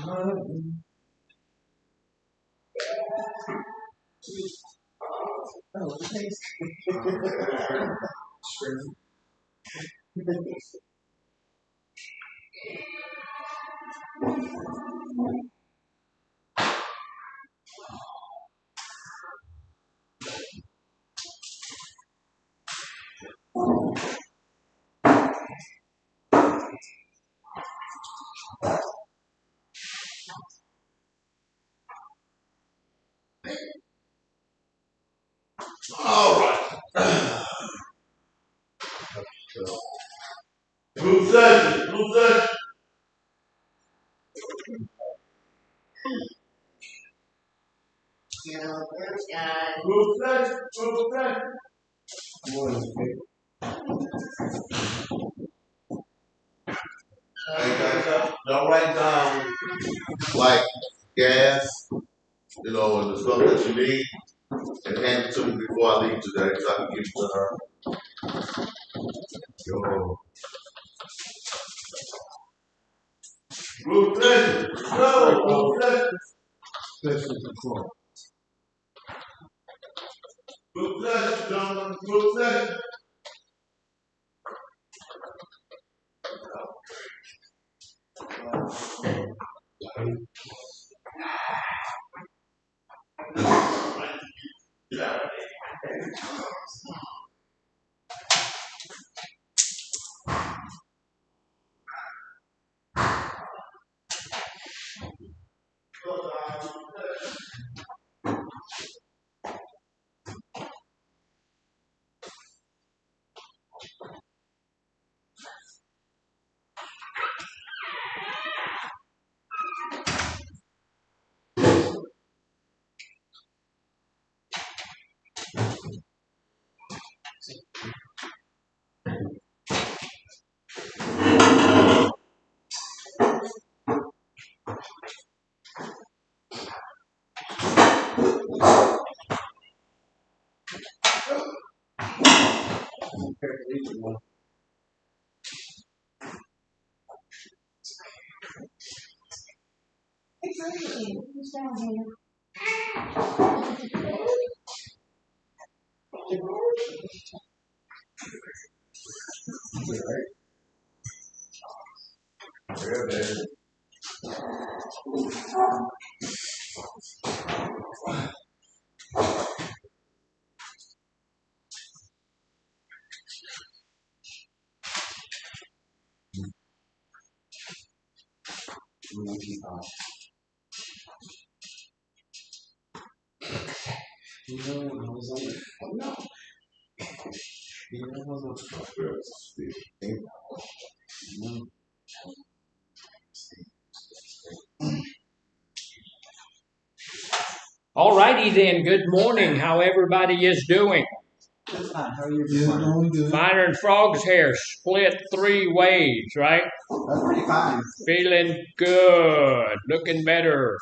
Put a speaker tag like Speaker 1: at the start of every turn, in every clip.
Speaker 1: All right. Group session, group session. Group session, group session. Hey guys, y'all write down like gas, and the stuff that you need, and hand it to me before I leave today, so I can give it to her. Yo. Group session, go, group session. Group session, gentlemen, group session. Yeah.
Speaker 2: All righty then. Good morning. How everybody is doing?
Speaker 3: How are you doing?
Speaker 2: Finer and Frog's hair split 3 ways, right?
Speaker 3: That's pretty fine.
Speaker 2: Feeling good, looking better.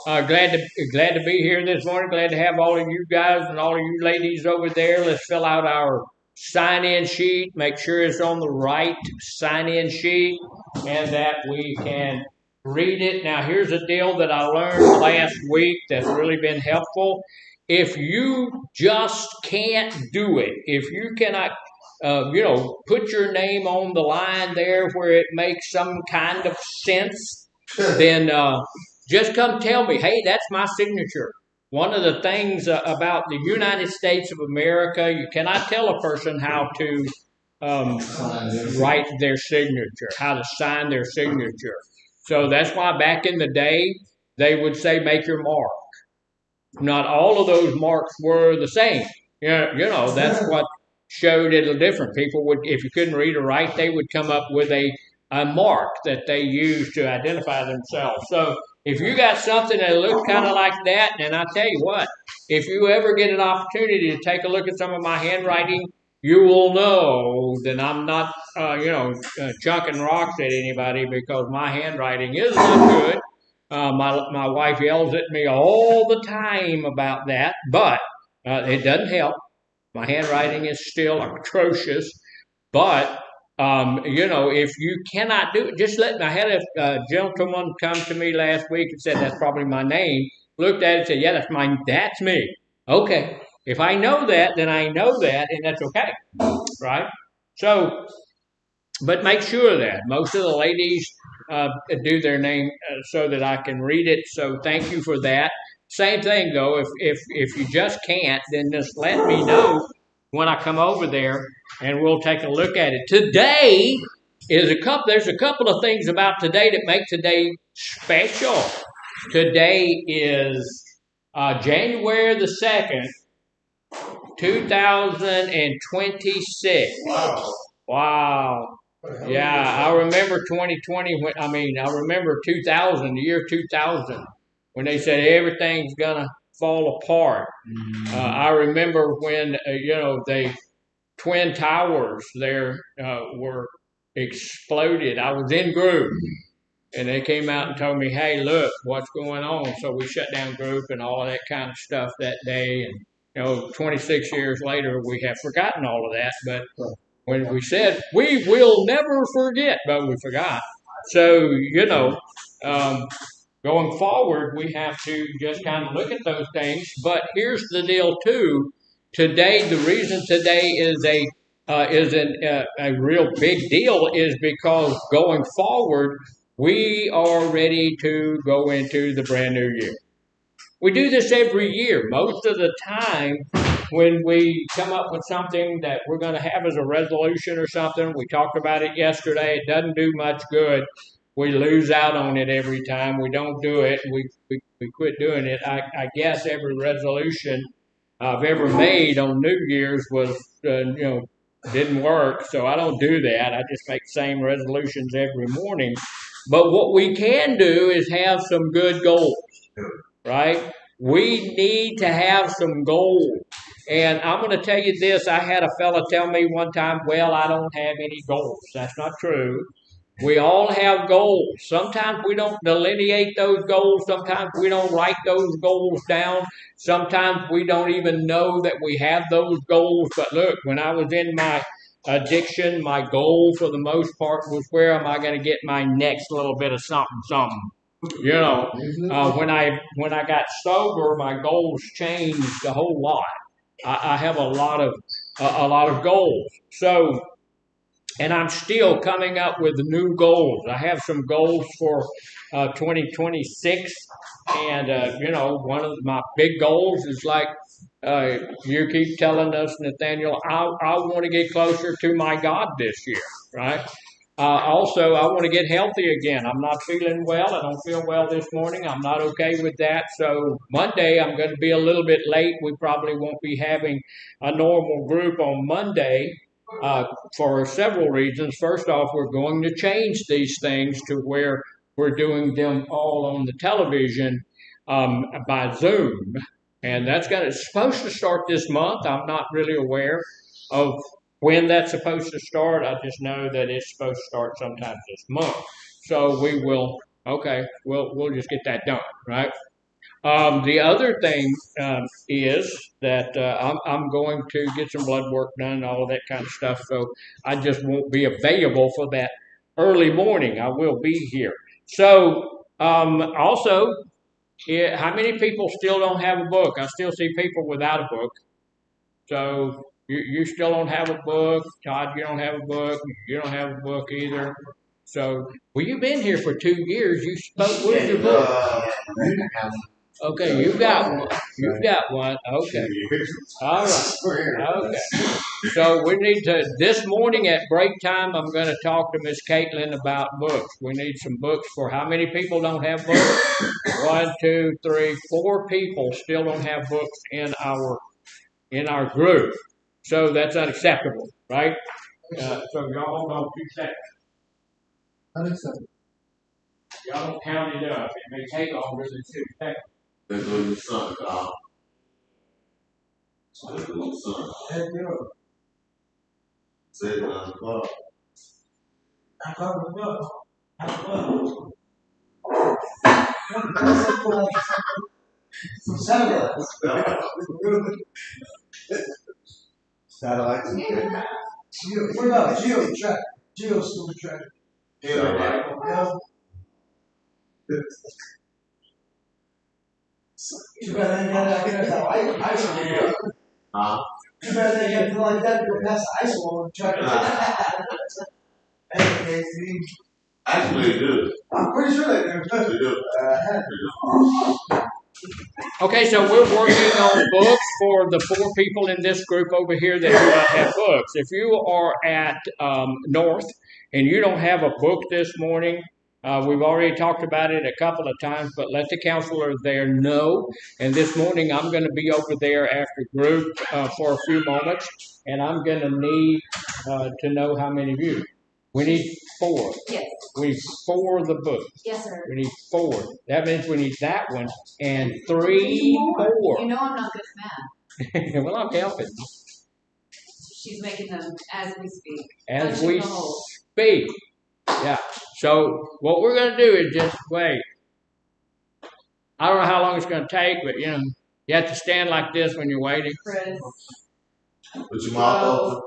Speaker 2: Glad to be here this morning. Glad to have all of you guys and all of you ladies over there. Let's fill out our sign-in sheet. Make sure it's on the right sign-in sheet, and that we can read it. Now, here's a deal that I learned last week that's really been helpful. If you just can't do it, if you cannot, put your name on the line there where it makes some kind of sense, then just come tell me, hey, that's my signature. One of the things about the United States of America, you cannot tell a person how to write their signature, how to sign their signature. So that's why back in the day, they would say, make your mark. Not all of those marks were the same. That's what showed it a different. People would, if you couldn't read or write, they would come up with a mark that they used to identify themselves. So if you got something that looks kind of like that, and I tell you what, if you ever get an opportunity to take a look at some of my handwriting, you will know that I'm not, chucking rocks at anybody, because my handwriting is not good. My wife yells at me all the time about that, but it doesn't help. My handwriting is still atrocious, but If you cannot do it, just let me. I had a gentleman come to me last week and said that's probably my name. Looked at it and said, "Yeah, that's me." Okay, if I know that, then I know that, and that's okay, right? So, but make sure that most of the ladies do their name so that I can read it. So thank you for that. Same thing though. If you just can't, then just let me know when I come over there, and we'll take a look at it. Today is a couple. There's a couple of things about today that make today special. Today is January the 2nd, 2026. Wow. Yeah, I remember 2020 I remember 2000, the year 2000, when they said everything's gonna fall apart. I remember when the twin towers there were exploded. I was in group, and they came out and told me, "Hey, look, what's going on?" So we shut down group and all of that kind of stuff that day. And 26 years later, we have forgotten all of that. But when we said we will never forget, but we forgot. So going forward, we have to just kind of look at those things. But here's the deal too. Today, the reason today is a real big deal is because going forward, we are ready to go into the brand new year. We do this every year. Most of the time, when we come up with something that we're going to have as a resolution or something, we talked about it yesterday. It doesn't do much good. We lose out on it every time. We don't do it. We quit doing it. I guess every resolution I've ever made on New Year's was, didn't work. So I don't do that. I just make the same resolutions every morning. But what we can do is have some good goals, right? We need to have some goals. And I'm going to tell you this. I had a fella tell me one time, well, I don't have any goals. That's not true. We all have goals. Sometimes we don't delineate those goals. Sometimes we don't write those goals down. Sometimes we don't even know that we have those goals. But look, when I was in my addiction, my goal for the most part was, where am I going to get my next little bit of something, something? When I got sober, my goals changed a whole lot. I have a lot of goals. So, and I'm still coming up with new goals. I have some goals for 2026, and one of my big goals is like you keep telling us, Nathaniel. I want to get closer to my God this year, right? Also, I want to get healthy again. I'm not feeling well. I don't feel well this morning. I'm not okay with that. So Monday, I'm going to be a little bit late. We probably won't be having a normal group on Monday for several reasons. First off, we're going to change these things to where we're doing them all on the television by Zoom. And it's supposed to start this month. I'm not really aware of when that's supposed to start. I just know that it's supposed to start sometime this month. So we'll just get that done, right? The other thing is that I'm going to get some blood work done and all of that kind of stuff. So I just won't be available for that early morning. I will be here. So also, how many people still don't have a book? I still see people without a book. So you still don't have a book. Todd, you don't have a book. You don't have a book either. So, well, you've been here for 2 years. You spoke with your book. Okay, you got one. You got one. Okay. All right. Okay. So we need to, this morning at break time, I'm going to talk to Miss Caitlin about books. We need some books for how many people don't have books? 1, 2, 3, 4 people still don't have books in our group. So that's unacceptable, right? So y'all hold on 2 seconds.
Speaker 3: Unacceptable.
Speaker 2: Y'all don't count it up. It may take longer than 2 seconds.
Speaker 1: Let's go to the sun, Kyle. Let's go to the sun.
Speaker 3: Let's go.
Speaker 1: Say 9 o'clock.
Speaker 3: I thought it was. I thought. Satellites. Satellites. What about Geo track? Jill's still treasure.
Speaker 1: Is that right?
Speaker 3: Too bad they got out there that ice wall.
Speaker 1: Huh?
Speaker 3: Too bad they got to like that to go past the ice wall and truck it. Hey, Casey.
Speaker 1: Actually, they do.
Speaker 3: I'm pretty sure they do.
Speaker 1: They do.
Speaker 2: Okay, so we're working on books for the 4 people in this group over here that do not have books. If you are at North and you don't have a book this morning, we've already talked about it a couple of times, but let the counselor there know. And this morning I'm going to be over there after group for a few moments, and I'm going to need to know how many of you. We need 4.
Speaker 4: Yes.
Speaker 2: We need 4 of the books.
Speaker 4: Yes, sir.
Speaker 2: We need 4. That means we need that one and 3 more.
Speaker 4: You know I'm not good at math.
Speaker 2: Well, I'm helping.
Speaker 4: She's making them as we speak.
Speaker 2: As we speak. Yeah. So what we're going to do is just wait. I don't know how long it's going to take, but you know, you have to stand like this when you're waiting.
Speaker 4: Chris.
Speaker 1: Put your mouth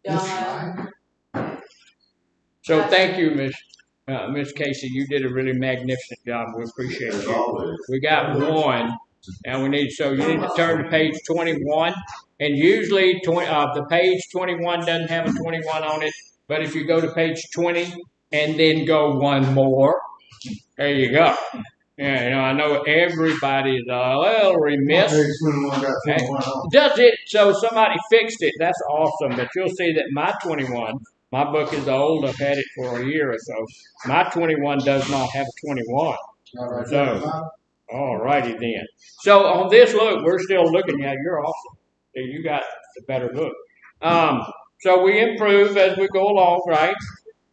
Speaker 4: Don.
Speaker 2: So thank you, Miss Casey. You did a really magnificent job. We appreciate
Speaker 1: As
Speaker 2: you.
Speaker 1: always.
Speaker 2: We got 1, and we need so you need to turn to page 21. And usually, the page 21 doesn't have a 21 on it. But if you go to page 20 and then go 1 more, there you go. Yeah, you know, I know everybody's a little remiss. Okay. Does it? So somebody fixed it. That's awesome. But you'll see that my 21, my book is old. I've had it for a year or so. My 21 does not have a 21. So, all righty then. So on this look, we're still looking at. You're awesome. You got the better look. So we improve as we go along, right?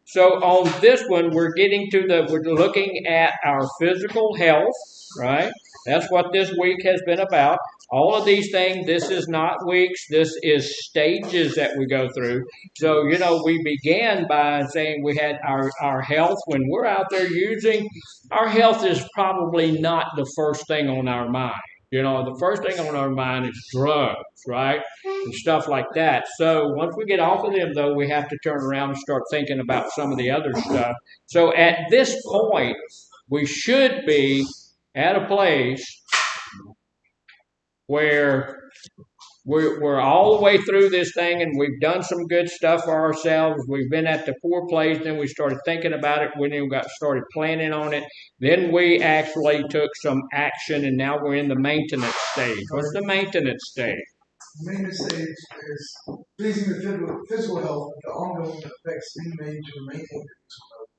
Speaker 2: So on this one, we're looking at our physical health, right? That's what this week has been about. All of these things, this is not weeks, this is stages that we go through. So, you know, we began by saying we had our health. When we're out there using, our health is probably not the first thing on our mind. You know, the first thing on our mind is drugs, right? And stuff like that. So once we get off of them, though, we have to turn around and start thinking about some of the other stuff. So at this point, we should be at a place where we're all the way through this thing, and we've done some good stuff for ourselves. We've been at the 4 place, then we started thinking about it. We then got started planning on it. Then we actually took some action, and now we're in the maintenance stage. What's the maintenance stage?
Speaker 3: The maintenance stage is pleasing the physical health, but the ongoing effects being made to maintain it.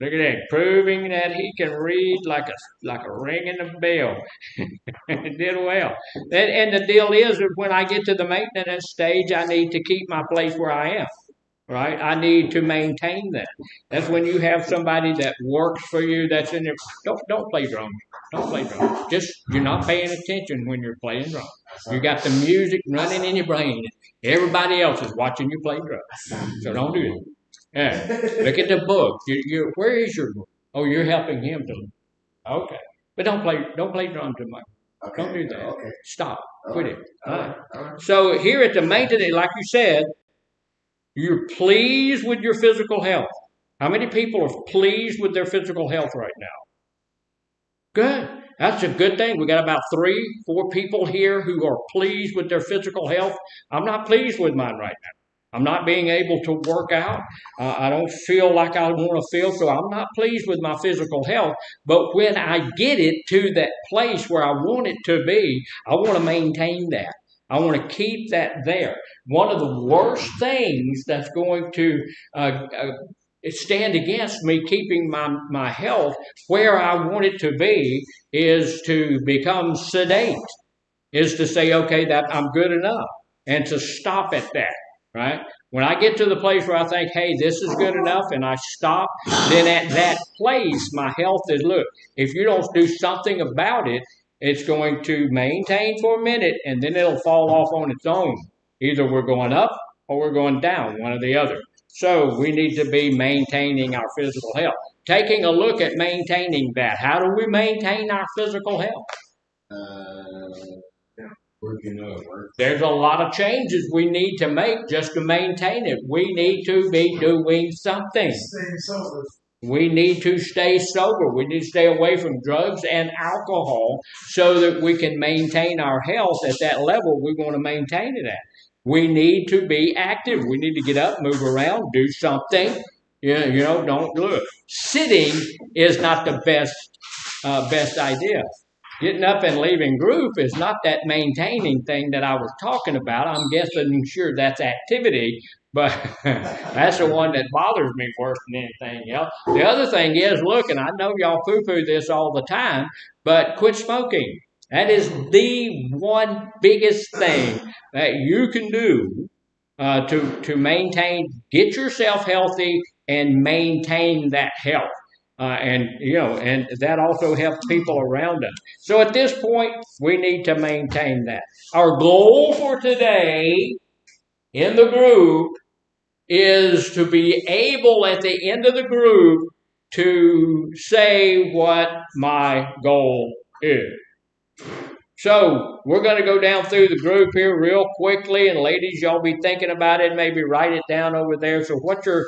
Speaker 2: Look at that, proving that he can read like a ringing a bell. Did well. And the deal is that when I get to the maintenance stage, I need to keep my place where I am. Right? I need to maintain that. That's when you have somebody that works for you that's in there. Don't play drums. Don't play drums. Just you're not paying attention when you're playing drums. You got the music running in your brain. Everybody else is watching you play drums. So don't do that. Yeah. Look at the book. Where is your book? Oh, you're helping him to. Okay. But don't play drums too much. Okay. Don't do that. Okay. Stop. Quit it. All right. So here at the maintenance, like you said, you're pleased with your physical health. How many people are pleased with their physical health right now? Good. That's a good thing. We got about 3, 4 people here who are pleased with their physical health. I'm not pleased with mine right now. I'm not being able to work out. I don't feel like I want to feel, so I'm not pleased with my physical health. But when I get it to that place where I want it to be, I want to maintain that. I want to keep that there. One of the worst things that's going to stand against me keeping my health where I want it to be is to become sedate, is to say, okay, that I'm good enough, and to stop at that, right? When I get to the place where I think, hey, this is good enough, and I stop, then at that place, my health is, look, if you don't do something about it, it's going to maintain for a minute, and then it'll fall off on its own. Either we're going up or we're going down, one or the other. So we need to be maintaining our physical health. Taking a look at maintaining that. How do we maintain our physical health? There's a lot of changes we need to make just to maintain it. We need to be doing something.
Speaker 3: Staying sober.
Speaker 2: We need to stay sober. We need to stay away from drugs and alcohol so that we can maintain our health at that level we want to maintain it at. We need to be active. We need to get up, move around, do something. Don't look. Sitting is not the best idea. Getting up and leaving group is not that maintaining thing that I was talking about. I'm guessing, sure, that's activity, but that's the one that bothers me worse than anything else. The other thing is, look, and I know y'all poo-poo this all the time, but quit smoking. That is the one biggest thing that you can do to maintain, get yourself healthy and maintain that health. And that also helps people around us. So at this point, we need to maintain that. Our goal for today in the group is to be able at the end of the group to say what my goal is. So we're going to go down through the group here real quickly, and ladies, y'all be thinking about it. Maybe write it down over there. So what's your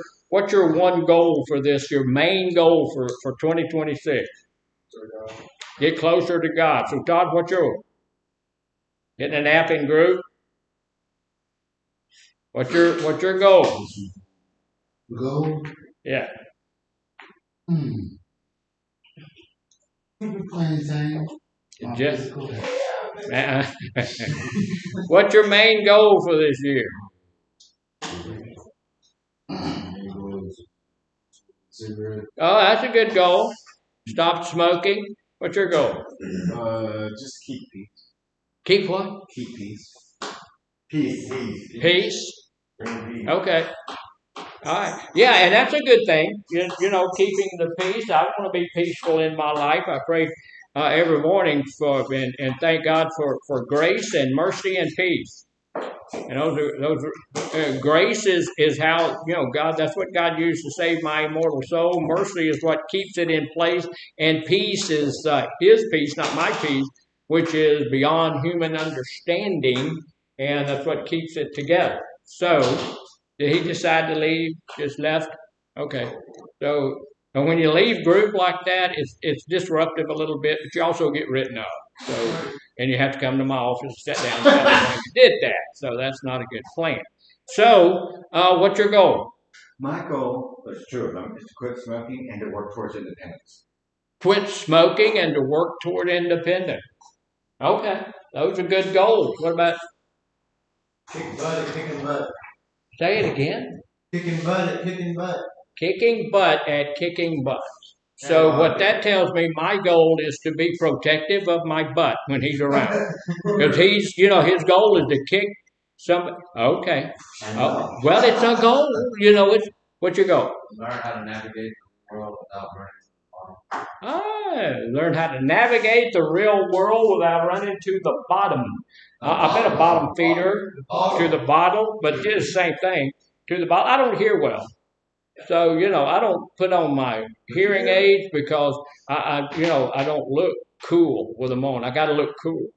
Speaker 2: one goal for this? Your main goal for 2026? Get closer to God. So Todd, what's yours? Getting a nap in group. What's your goal?
Speaker 1: Go.
Speaker 2: Yeah.
Speaker 1: Playing
Speaker 2: Just. What's your main goal for this year? Oh, that's a good goal. Stop smoking. What's your goal?
Speaker 5: Just keep peace.
Speaker 2: Keep what?
Speaker 5: Keep peace.
Speaker 2: Peace. Okay. All right. Yeah, and that's a good thing. Keeping the peace. I want to be peaceful in my life. I pray every morning and thank God for grace and mercy and peace. And grace is how God. That's what God used to save my immortal soul. Mercy is what keeps it in place, and peace is His peace, not my peace, which is beyond human understanding, and that's what keeps it together. So, did he decide to leave? Just left? Okay. So, and when you leave group like that, it's disruptive a little bit, but you also get written up. So, and you have to come to my office, sit down, and tell me why you did that. So that's not a good plan. So, what's your goal?
Speaker 5: My goal, there's two of them, is to quit smoking and to work towards independence.
Speaker 2: Quit smoking and to work toward independence. Okay, those are good goals. What about?
Speaker 3: Kicking butt.
Speaker 2: Say it again.
Speaker 3: Kicking butt.
Speaker 2: Kicking butt at kicking butt. So what that tells me, my goal is to be protective of my butt when he's around. Because his goal is to kick somebody. Okay. Well, it's a goal. What's your goal?
Speaker 5: Learn how to navigate the world without running.
Speaker 2: Learn how to navigate the real world without running to the bottom. I've been a bottom feeder to the bottle, but it's the same thing. To the bottom. I don't hear well. So, I don't put on my hearing aids because I don't look cool with them on. I got to look cool,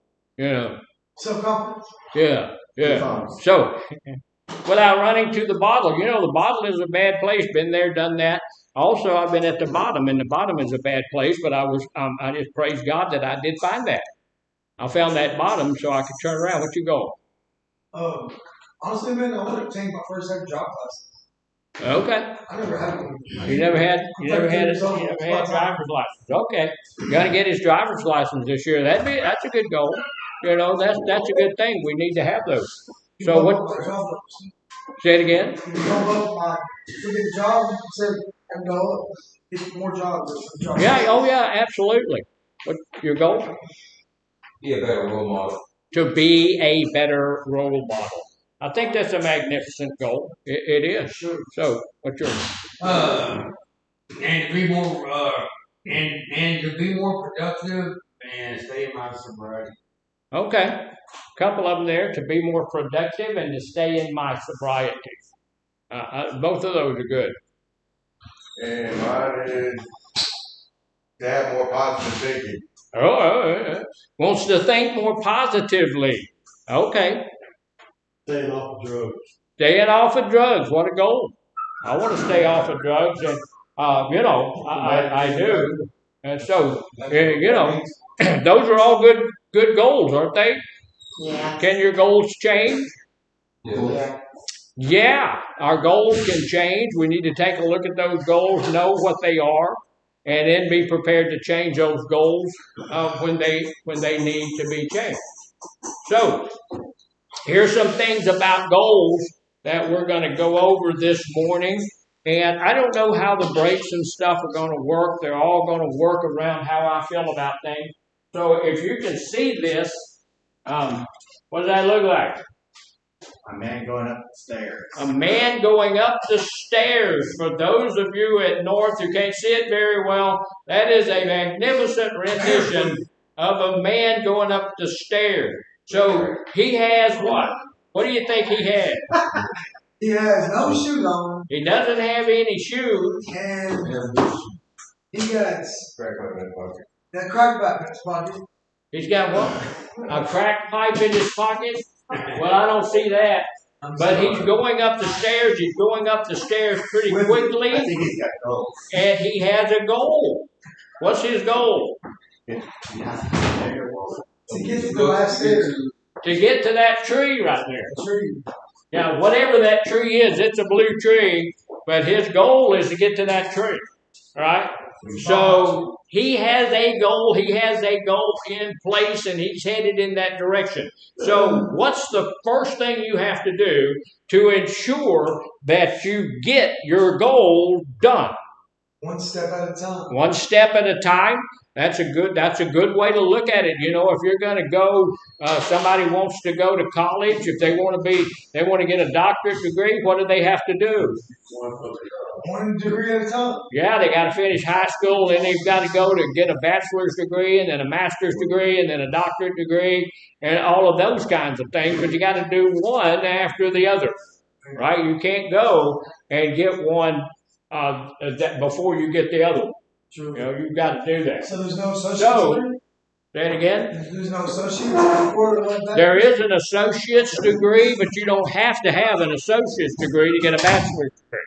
Speaker 3: Self-confidence.
Speaker 2: Yeah. So, without running to the bottle, the bottle is a bad place. Been there, done that. Also, I've been at the bottom, and the bottom is a bad place, but I just praise God that I did find that. I found that bottom so I could turn around. What you go?
Speaker 3: Honestly, man, I want to obtain my first ever job license.
Speaker 2: Okay.
Speaker 3: I never had one.
Speaker 2: You never had driver's license. Okay. Gonna get his driver's license this year. That's a good goal. That's a good thing. We need to have those. So what? Say it again.
Speaker 3: Get a job, and go get more jobs.
Speaker 2: Yeah. Oh yeah. Absolutely. What's your goal?
Speaker 5: Be a better role model.
Speaker 2: To be a better role model. I think that's a magnificent goal. It is. Sure. So, what's yours?
Speaker 6: And to be more and to be more productive and stay in my sobriety.
Speaker 2: Okay, a couple of them there. To be more productive and to stay in my sobriety. Both of those are good.
Speaker 1: And mine is to have more positive thinking.
Speaker 2: Wants to think more positively. Okay.
Speaker 7: Staying off of drugs.
Speaker 2: Staying off of drugs. What a goal. I want to stay off of drugs, and I do. And so, those are all good goals, aren't they?
Speaker 8: Yeah.
Speaker 2: Can your goals change?
Speaker 8: Yeah.
Speaker 2: Yeah, our goals can change. We need to take a look at those goals, know what they are, and then be prepared to change those goals when they need to be changed. So, here's some things about goals that we're going to go over this morning. And I don't know how the breaks and stuff are going to work. They're all going to work around how I feel about things. So if you can see this, what does that look like?
Speaker 5: A man going up the stairs.
Speaker 2: A man going up the stairs. For those of you at North who can't see it very well, that is a magnificent rendition of a man going up the stairs. So he has what? What do you think he has?
Speaker 3: He has no shoes on,
Speaker 2: He doesn't have any shoes.
Speaker 3: and he got that crack pipe in his pocket.
Speaker 2: He's got what? A crack pipe in his pocket? Well, I don't see that. But he's going up the stairs. He's going up the stairs pretty quickly.
Speaker 5: I think he's got goals.
Speaker 2: And he has a goal. What's his goal?
Speaker 5: He has to get there.
Speaker 3: To get to the last stairs.
Speaker 2: To get to that tree right there.
Speaker 3: Tree.
Speaker 2: Now, whatever that tree is, it's a blue tree, but his goal is to get to that tree, right? So he has a goal. He has a goal in place, and he's headed in that direction. So what's the first thing you have to do to ensure that you get your goal done?
Speaker 3: One step at a time.
Speaker 2: One step at a time. That's a good way to look at it. You know, if you're going to go, somebody wants to go to college. If they want to get a doctorate degree. What do they have to do?
Speaker 3: One degree at a time.
Speaker 2: Yeah, they got to finish high school, then they've got to go to get a bachelor's degree, and then a master's degree, and then a doctorate degree, and all of those kinds of things. But you got to do one after the other, right? You can't go and get one before you get the other one.
Speaker 3: True.
Speaker 2: You know, you've got to do that.
Speaker 3: So there's no associate's
Speaker 2: So,
Speaker 3: degree?
Speaker 2: say it again.
Speaker 3: There's no associate's degree like that?
Speaker 2: There is an associate's degree, but you don't have to have an associate's degree to get a bachelor's degree.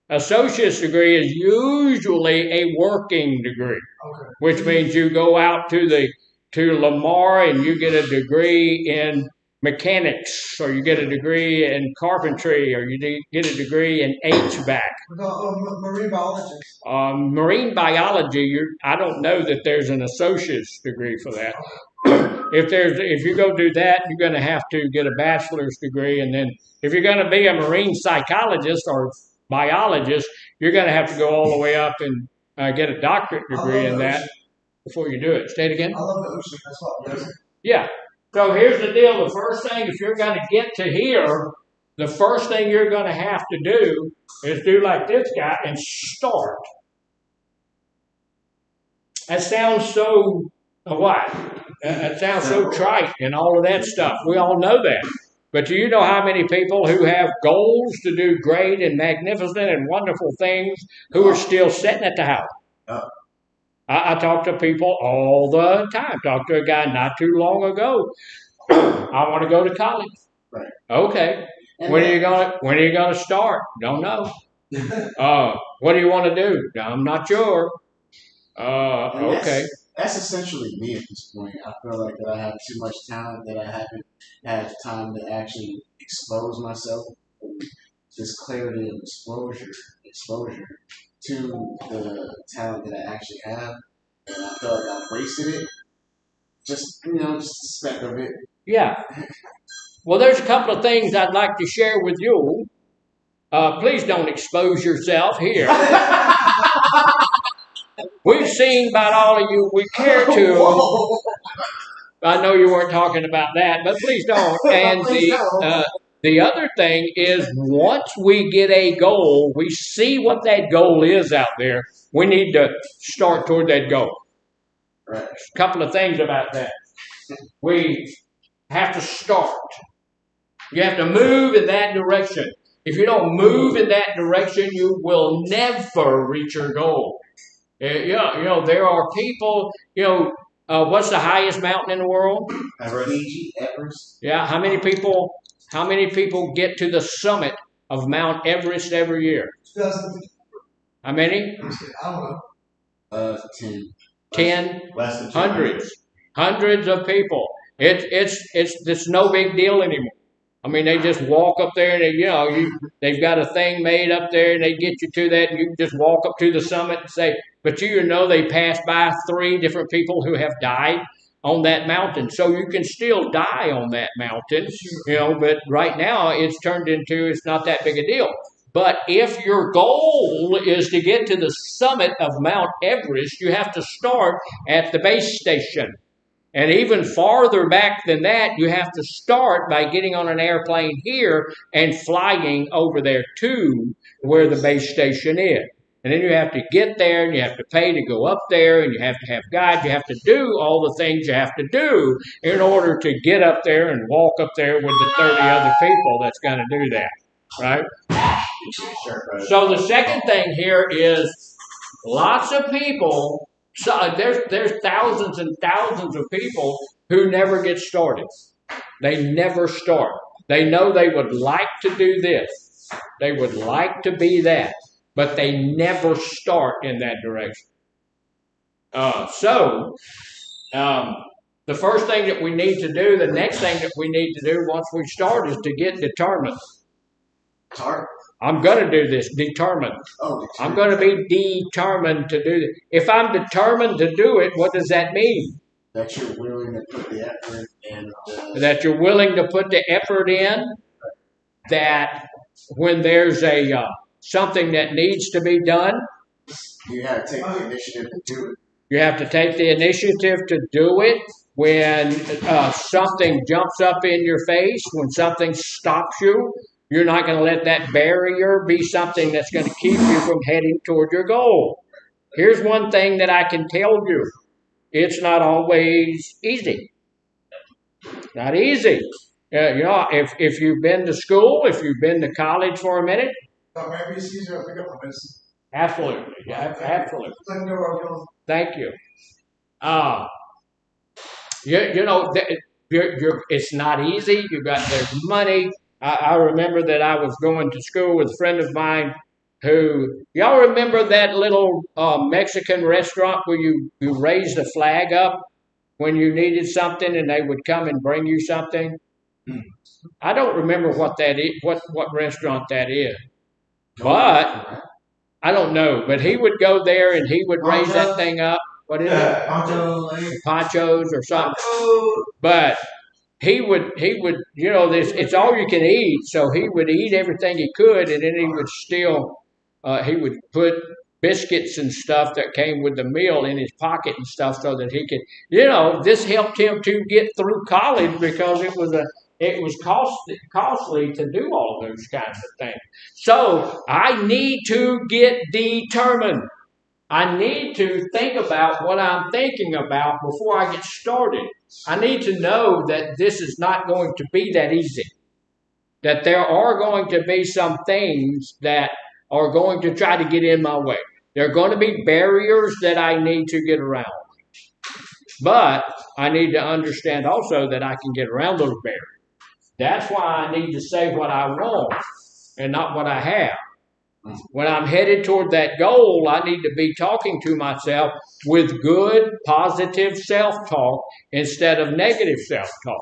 Speaker 2: Associate's degree is usually a working degree,
Speaker 3: Okay.
Speaker 2: which means you go out to Lamar and you get a degree in mechanics, or you get a degree in carpentry, or you get a degree in HVAC.
Speaker 3: Marine biologist.
Speaker 2: Marine biology, I don't know that there's an associate's degree for that. If you go do that, you're going to have to get a bachelor's degree, and then if you're going to be a marine psychologist or biologist, you're going to have to go all the way up and get a doctorate degree in that before you do it. Say it again.
Speaker 3: I love the ocean. That's what it is.
Speaker 2: Yeah. So here's the deal. The first thing, if you're going to get to here, the first thing you're going to have to do is do like this guy and start. That sounds so what? That sounds so trite and all of that stuff. We all know that. But do you know how many people who have goals to do great and magnificent and wonderful things who are still sitting at the house? I talk to people all the time. Talked to a guy not too long ago. I want to go to college.
Speaker 5: Right.
Speaker 2: Okay. When are you gonna start? Don't know. What do you want to do? I'm not sure. Okay.
Speaker 8: That's essentially me at this point. I feel like that I have too much talent that I haven't had time to actually expose myself. This clarity of exposure to the talent that I actually have, and I feel like I've wasted it. Just a speck of it.
Speaker 2: Yeah. Well, there's a couple of things I'd like to share with you. Please don't expose yourself here. We've seen about all of you we care to. I know you weren't talking about that, but please don't. And the other thing is, once we get a goal, we see what that goal is out there, we need to start toward that goal.
Speaker 8: Right.
Speaker 2: A couple of things about that. We have to start. You have to move in that direction. If you don't move in that direction, you will never reach your goal. There are people, What's the highest mountain in the world?
Speaker 8: Everest.
Speaker 2: Yeah. How many people? How many people get to the summit of Mount Everest every year?
Speaker 3: 2000.
Speaker 2: How many?
Speaker 3: I don't know.
Speaker 8: 10.
Speaker 2: 10,
Speaker 5: Less than 200.
Speaker 2: hundreds of people. It's no big deal anymore. I mean, they just walk up there and they've got a thing made up there and they get you to that and you can just walk up to the summit and say, but they passed by 3 different people who have died on that mountain. So you can still die on that mountain, but right now it's turned into, it's not that big a deal. But if your goal is to get to the summit of Mount Everest, you have to start at the base station. And even farther back than that, you have to start by getting on an airplane here and flying over there to where the base station is. And then you have to get there and you have to pay to go up there and you have to have guides. You have to do all the things you have to do in order to get up there and walk up there with the 30 other people that's going to do that. Right? So the second thing here is lots of people. So there's thousands and thousands of people who never get started. They never start. They know they would like to do this. They would like to be that, but they never start in that direction. The first thing that we need to do, the next thing that we need to do once we start is to get determined. I'm going to do this, determined. I'm going to be determined to do this. If I'm determined to do it, what does that mean?
Speaker 8: That you're willing to put the effort in.
Speaker 2: That you're willing to put the effort in. That when there's something that needs to be done,
Speaker 8: you have to take the initiative to do it.
Speaker 2: You have to take the initiative to do it. When something jumps up in your face, when something stops you, you're not going to let that barrier be something that's going to keep you from heading toward your goal. Here's one thing that I can tell you. It's not always easy. Not easy. If you've been to school, if you've been to college for a minute.
Speaker 3: Maybe it's easier to pick up my medicine.
Speaker 2: Absolutely. Yeah, absolutely.
Speaker 3: Let me know where I'm going.
Speaker 2: Thank you. It's not easy. There's money. I remember that I was going to school with a friend of mine who, y'all remember that little Mexican restaurant where you raised a flag up when you needed something and they would come and bring you something? I don't remember what that is, what restaurant that is. But I don't know. But he would go there and he would raise that thing up. What is it? Ponchos or something. But he would, it's all you can eat. So he would eat everything he could, and then he would he would put biscuits and stuff that came with the meal in his pocket and stuff so that he could, this helped him to get through college because it was costly to do all those kinds of things. So I need to get determined. I need to think about what I'm thinking about before I get started. I need to know that this is not going to be that easy. That there are going to be some things that are going to try to get in my way. There are going to be barriers that I need to get around. But I need to understand also that I can get around those barriers. That's why I need to say what I want and not what I have. When I'm headed toward that goal, I need to be talking to myself with good, positive self-talk instead of negative self-talk.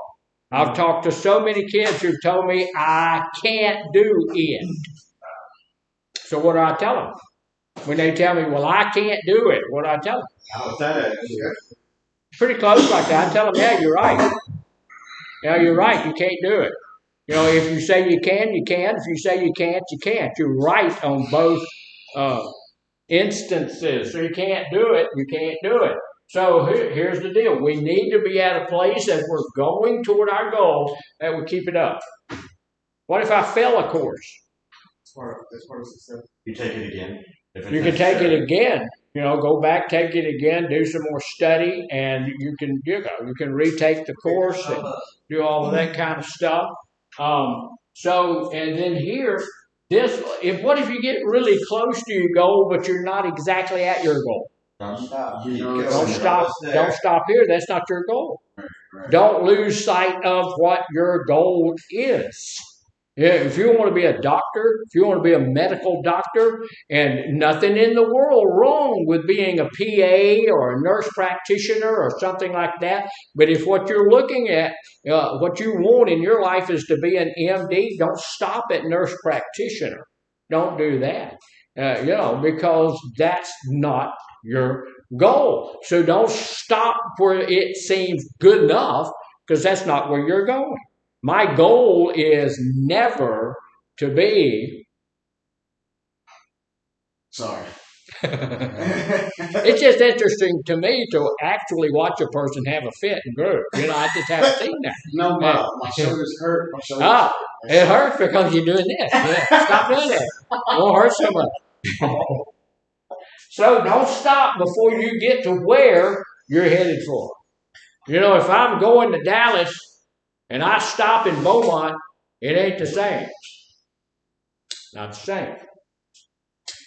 Speaker 2: I've talked to so many kids who've told me I can't do it. So what do I tell them? When they tell me, well, I can't do it, what do I tell them?
Speaker 5: What's that?
Speaker 2: Pretty close like that. I tell them, yeah, you're right. Yeah, you're right. You can't do it. If you say you can, you can. If you say you can't, you can't. You're right on both instances. So you can't do it, you can't do it. So here's the deal. We need to be at a place as we're going toward our goal that we keep it up. What if I fail a course?
Speaker 3: That's part of success.
Speaker 5: You take it again.
Speaker 2: You can take it again. Go back, take it again, do some more study, and you can retake the course and do all of that kind of stuff. And then here, what if you get really close to your goal, but you're not exactly at your goal?
Speaker 5: Don't stop.
Speaker 8: You know,
Speaker 5: Keep
Speaker 2: Don't
Speaker 5: going.
Speaker 2: stop.
Speaker 5: Almost there.
Speaker 2: Don't stop here. That's not your goal.
Speaker 5: Right.
Speaker 2: Don't lose sight of what your goal is. Yeah, if you want to be a doctor, if you want to be a medical doctor, and nothing in the world wrong with being a PA or a nurse practitioner or something like that. But if what you're looking at, what you want in your life is to be an MD, don't stop at nurse practitioner. Don't do that. Because that's not your goal. So don't stop where it seems good enough, because that's not where you're going. My goal is never to be.
Speaker 8: Sorry.
Speaker 2: It's just interesting to me to actually watch a person have a fit and grow. I just haven't seen that.
Speaker 8: No, my shoulders hurt. My shoulders
Speaker 2: Ah,
Speaker 8: hurt.
Speaker 2: it hurts because you're doing this. Yeah, stop doing that. It won't hurt so much. So don't stop before you get to where you're headed for. If I'm going to Dallas and I stop in Beaumont, it ain't the same. Not the same.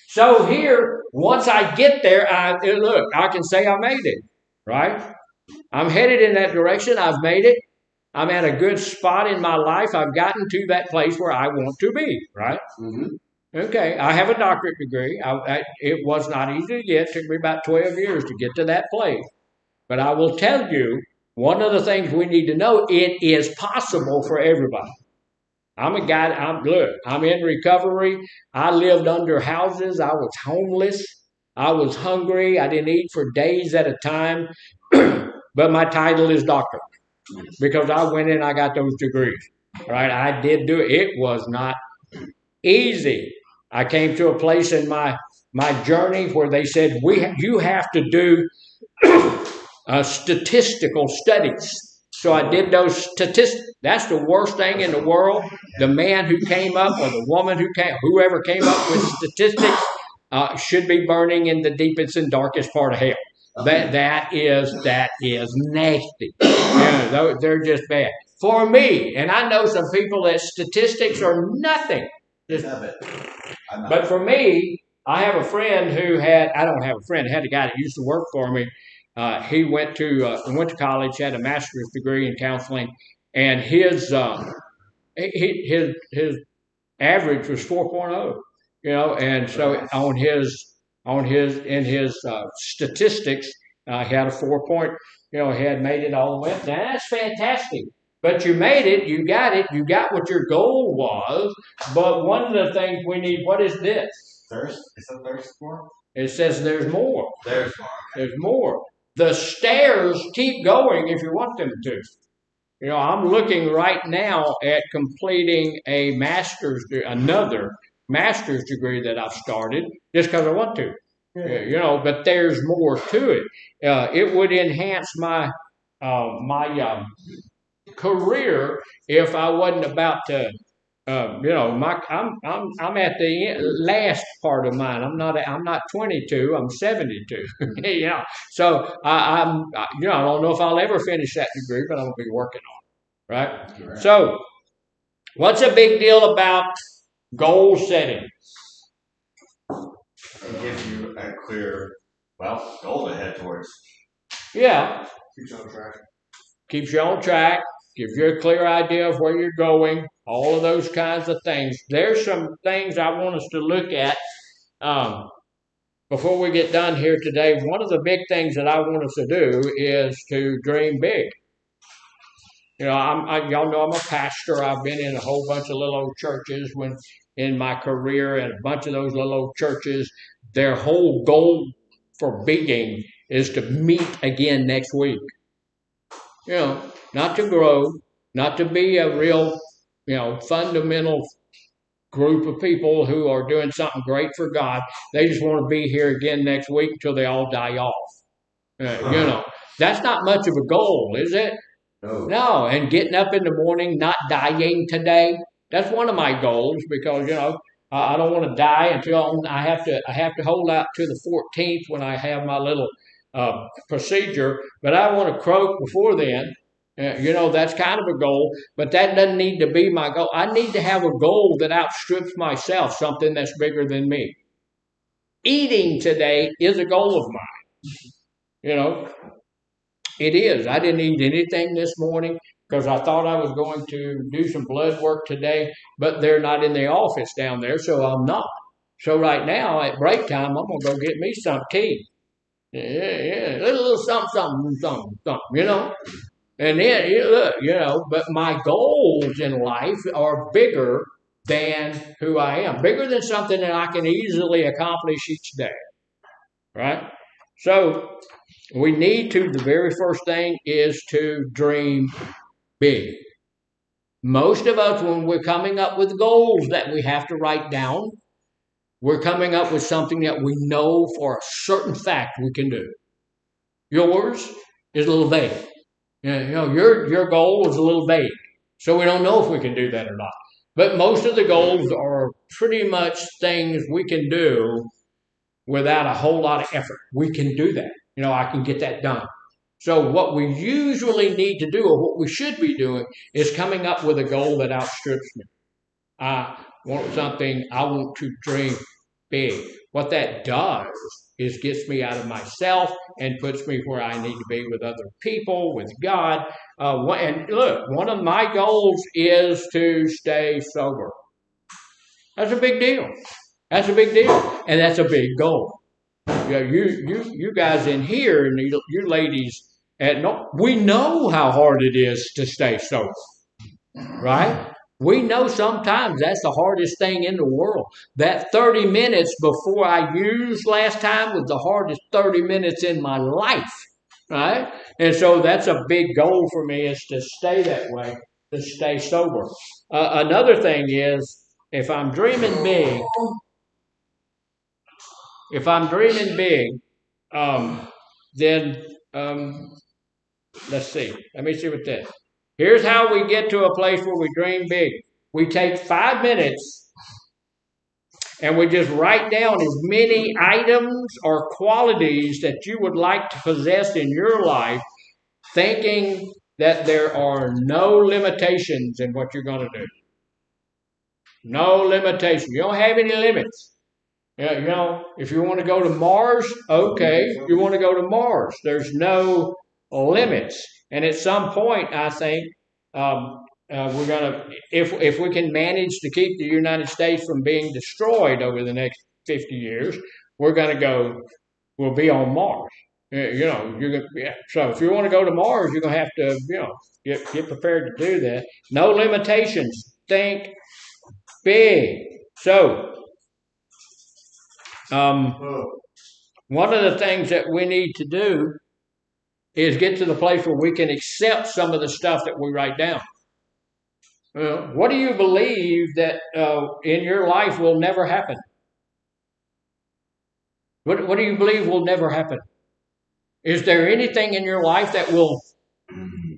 Speaker 2: So here, once I get there, look, I can say I made it, right? I'm headed in that direction. I've made it. I'm at a good spot in my life. I've gotten to that place where I want to be, right?
Speaker 8: Mm-hmm.
Speaker 2: Okay, I have a doctorate degree. It was not easy to get. It took me about 12 years to get to that place. But I will tell you, one of the things we need to know, it is possible for everybody. I'm a guy, I'm in recovery. I lived under houses. I was homeless. I was hungry. I didn't eat for days at a time. But my title is doctor because I went in, I got those degrees. Right? I did do it. It was not easy. I came to a place in my journey where they said, you have to do statistical studies. So I did those statistics. That's the worst thing in the world. The man who came up or the woman whoever came up with statistics should be burning in the deepest and darkest part of hell. That is nasty. They're just bad. For me, and I know some people that statistics are nothing. But for me, I have a friend I don't have a friend, I had a guy that used to work for me. He went to college, had a master's degree in counseling, and his average was 4.0. And so in his statistics, he had a 4 point. He had made it all the way up. Now that's fantastic. But you made it, you got what your goal was. But one of the things we need, what is this?
Speaker 5: Thirst? Is that thirst for?
Speaker 2: It says there's more.
Speaker 5: There's more.
Speaker 2: There's more. The stairs keep going if you want them to. I'm looking right now at completing another master's degree that I've started just because I want to. But there's more to it. It would enhance my career if I wasn't about to. I'm at the last part of mine. I'm not 22. I'm 72. So I don't know if I'll ever finish that degree, but I'm gonna be working on it. Right. So, what's a big deal about goal setting?
Speaker 5: It gives you a clear, goal to head towards.
Speaker 2: Yeah.
Speaker 3: Keeps you on track.
Speaker 2: Keeps you on track. Gives you a clear idea of where you're going. All of those kinds of things. There's some things I want us to look at before we get done here today. One of the big things that I want us to do is to dream big. Y'all know I'm a pastor. I've been in a whole bunch of little old churches in my career, and a bunch of those little old churches, their whole goal for being is to meet again next week. Not to grow, not to be a real, fundamental group of people who are doing something great for God. They just want to be here again next week until they all die off. That's not much of a goal, is it? No. And getting up in the morning, not dying today. That's one of my goals because, I don't want to die until I have to hold out to the 14th when I have my little procedure, but I want to croak before then. That's kind of a goal, but that doesn't need to be my goal. I need to have a goal that outstrips myself, something that's bigger than me. Eating today is a goal of mine. You know, it is. I didn't eat anything this morning because I thought I was going to do some blood work today, but they're not in the office down there, so I'm not. So right now at break time, I'm gonna go get me some tea. Yeah, a little something, you know. And then look, you know, but my goals in life are bigger than who I am, bigger than something that I can easily accomplish each day, right? So we need to, the very first thing is to dream big. Most of us, when we're coming up with goals that we have to write down, we're coming up with something that we know for a certain fact we can do. Yours is a little vague. You know, your goal is a little vague, so we don't know if we can do that or not. But most of the goals are pretty much things we can do without a whole lot of effort. We can do that. You know, I can get that done. So what we usually need to do, or what we should be doing, is coming up with a goal that outstrips me. I want something, I want to dream big. What that does is gets me out of myself and puts me where I need to be with other people, with God. And look, one of my goals is to stay sober. That's a big deal. That's a big deal, and that's a big goal. Yeah, you guys in here, and you ladies, we know how hard it is to stay sober, right? We know sometimes that's the hardest thing in the world. That 30 minutes before I used last time was the hardest 30 minutes in my life, right? And so that's a big goal for me, is to stay that way, to stay sober. Another thing is, if I'm dreaming big, if I'm dreaming big, then let's see. Let me see what this. Here's how we get to a place where we dream big. We take 5 minutes and we just write down as many items or qualities that you would like to possess in your life, thinking that there are no limitations in what you're going to do. No limitations. You don't have any limits. Yeah, you know, if you want to go to Mars, okay, you want to go to Mars. There's no limits. And at some point, I think we're gonna, if we can manage to keep the United States from being destroyed over the next 50 years, we're gonna go. We'll be on Mars. You know, you're gonna. Yeah. So if you want to go to Mars, you're gonna have to, you know, get prepared to do that. No limitations. Think big. So. One of the things that we need to do is get to the place where we can accept some of the stuff that we write down. What do you believe that in your life will never happen? What do you believe will never happen? Is there anything in your life that will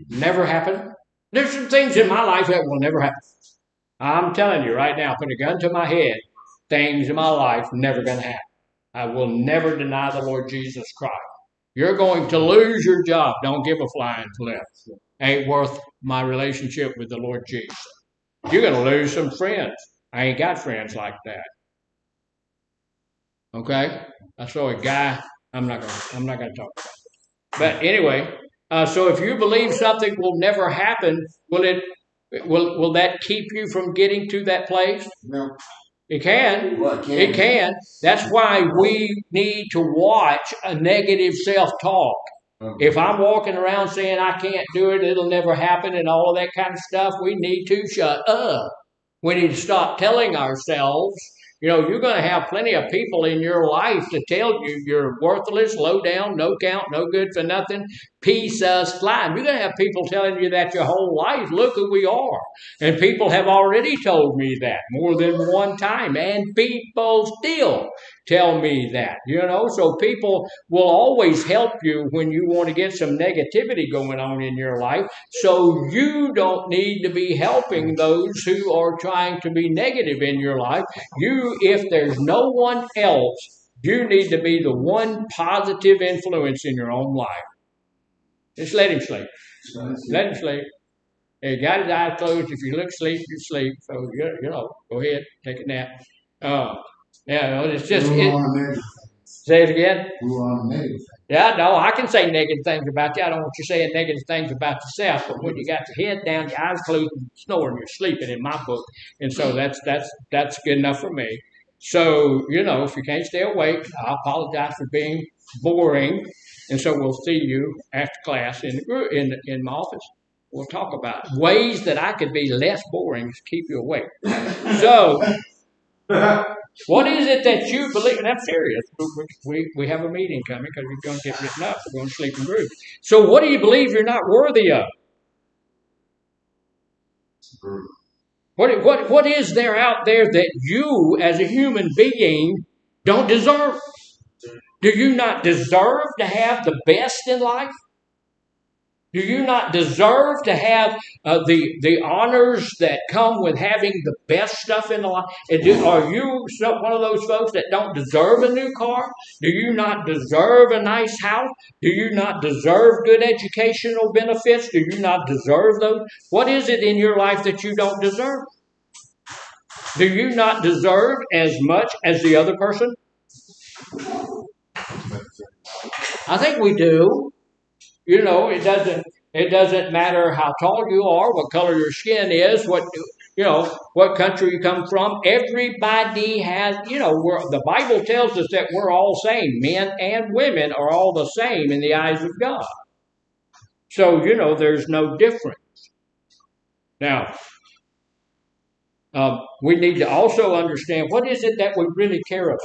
Speaker 2: never happen? There's some things in my life that will never happen. I'm telling you right now, put a gun to my head, things in my life never going to happen. I will never deny the Lord Jesus Christ. You're going to lose your job. Don't give a flying flip. Ain't worth my relationship with the Lord Jesus. You're going to lose some friends. I ain't got friends like that. Okay? I saw a guy. I'm not gonna talk about it. But anyway, so if you believe something will never happen, will that keep you from getting to that place?
Speaker 8: No.
Speaker 2: It can.
Speaker 8: Well,
Speaker 2: It can. That's why we need to watch a negative self-talk. If I'm walking around saying I can't do it, it'll never happen, and all of that kind of stuff, we need to shut up. We need to stop telling ourselves, you know, you're going to have plenty of people in your life to tell you you're worthless, low down, no count, no good for nothing, piece of slime. You're going to have people telling you that your whole life. Look who we are. And people have already told me that more than one time, and people still tell me that, you know. So people will always help you when you want to get some negativity going on in your life. So you don't need to be helping those who are trying to be negative in your life. If there's no one else, you need to be the one positive influence in your own life. Just let him sleep. Let him sleep. He got his eyes closed. If you look asleep, you sleep. So, you know, go ahead, take a nap. Yeah, it's just, Say it again.
Speaker 8: Who are negative?
Speaker 2: Yeah, no, I can say negative things about you. I don't want you saying negative things about yourself. But when you got your head down, your eyes closed, and snoring, you're sleeping in my book. And so that's good enough for me. So if you can't stay awake, I apologize for being boring. And so we'll see you after class in the group in my office. We'll talk about ways that I could be less boring to keep you awake. So. What is it that you believe? And I'm serious. We have a meeting coming because you're going to get written up. We're going to sleep in groups. So what do you believe you're not worthy of? What is there out there that you, as a human being, don't deserve? Do you not deserve to have the best in life? Do you not deserve to have the honors that come with having the best stuff in the life? Are you one of those folks that don't deserve a new car? Do you not deserve a nice house? Do you not deserve good educational benefits? Do you not deserve those? What is it in your life that you don't deserve? Do you not deserve as much as the other person? I think we do. It doesn't matter how tall you are, what color your skin is, what country you come from. Everybody has, the Bible tells us that we're all same. Men and women are all the same in the eyes of God. So, there's no difference. Now, we need to also understand what is it that we really care about.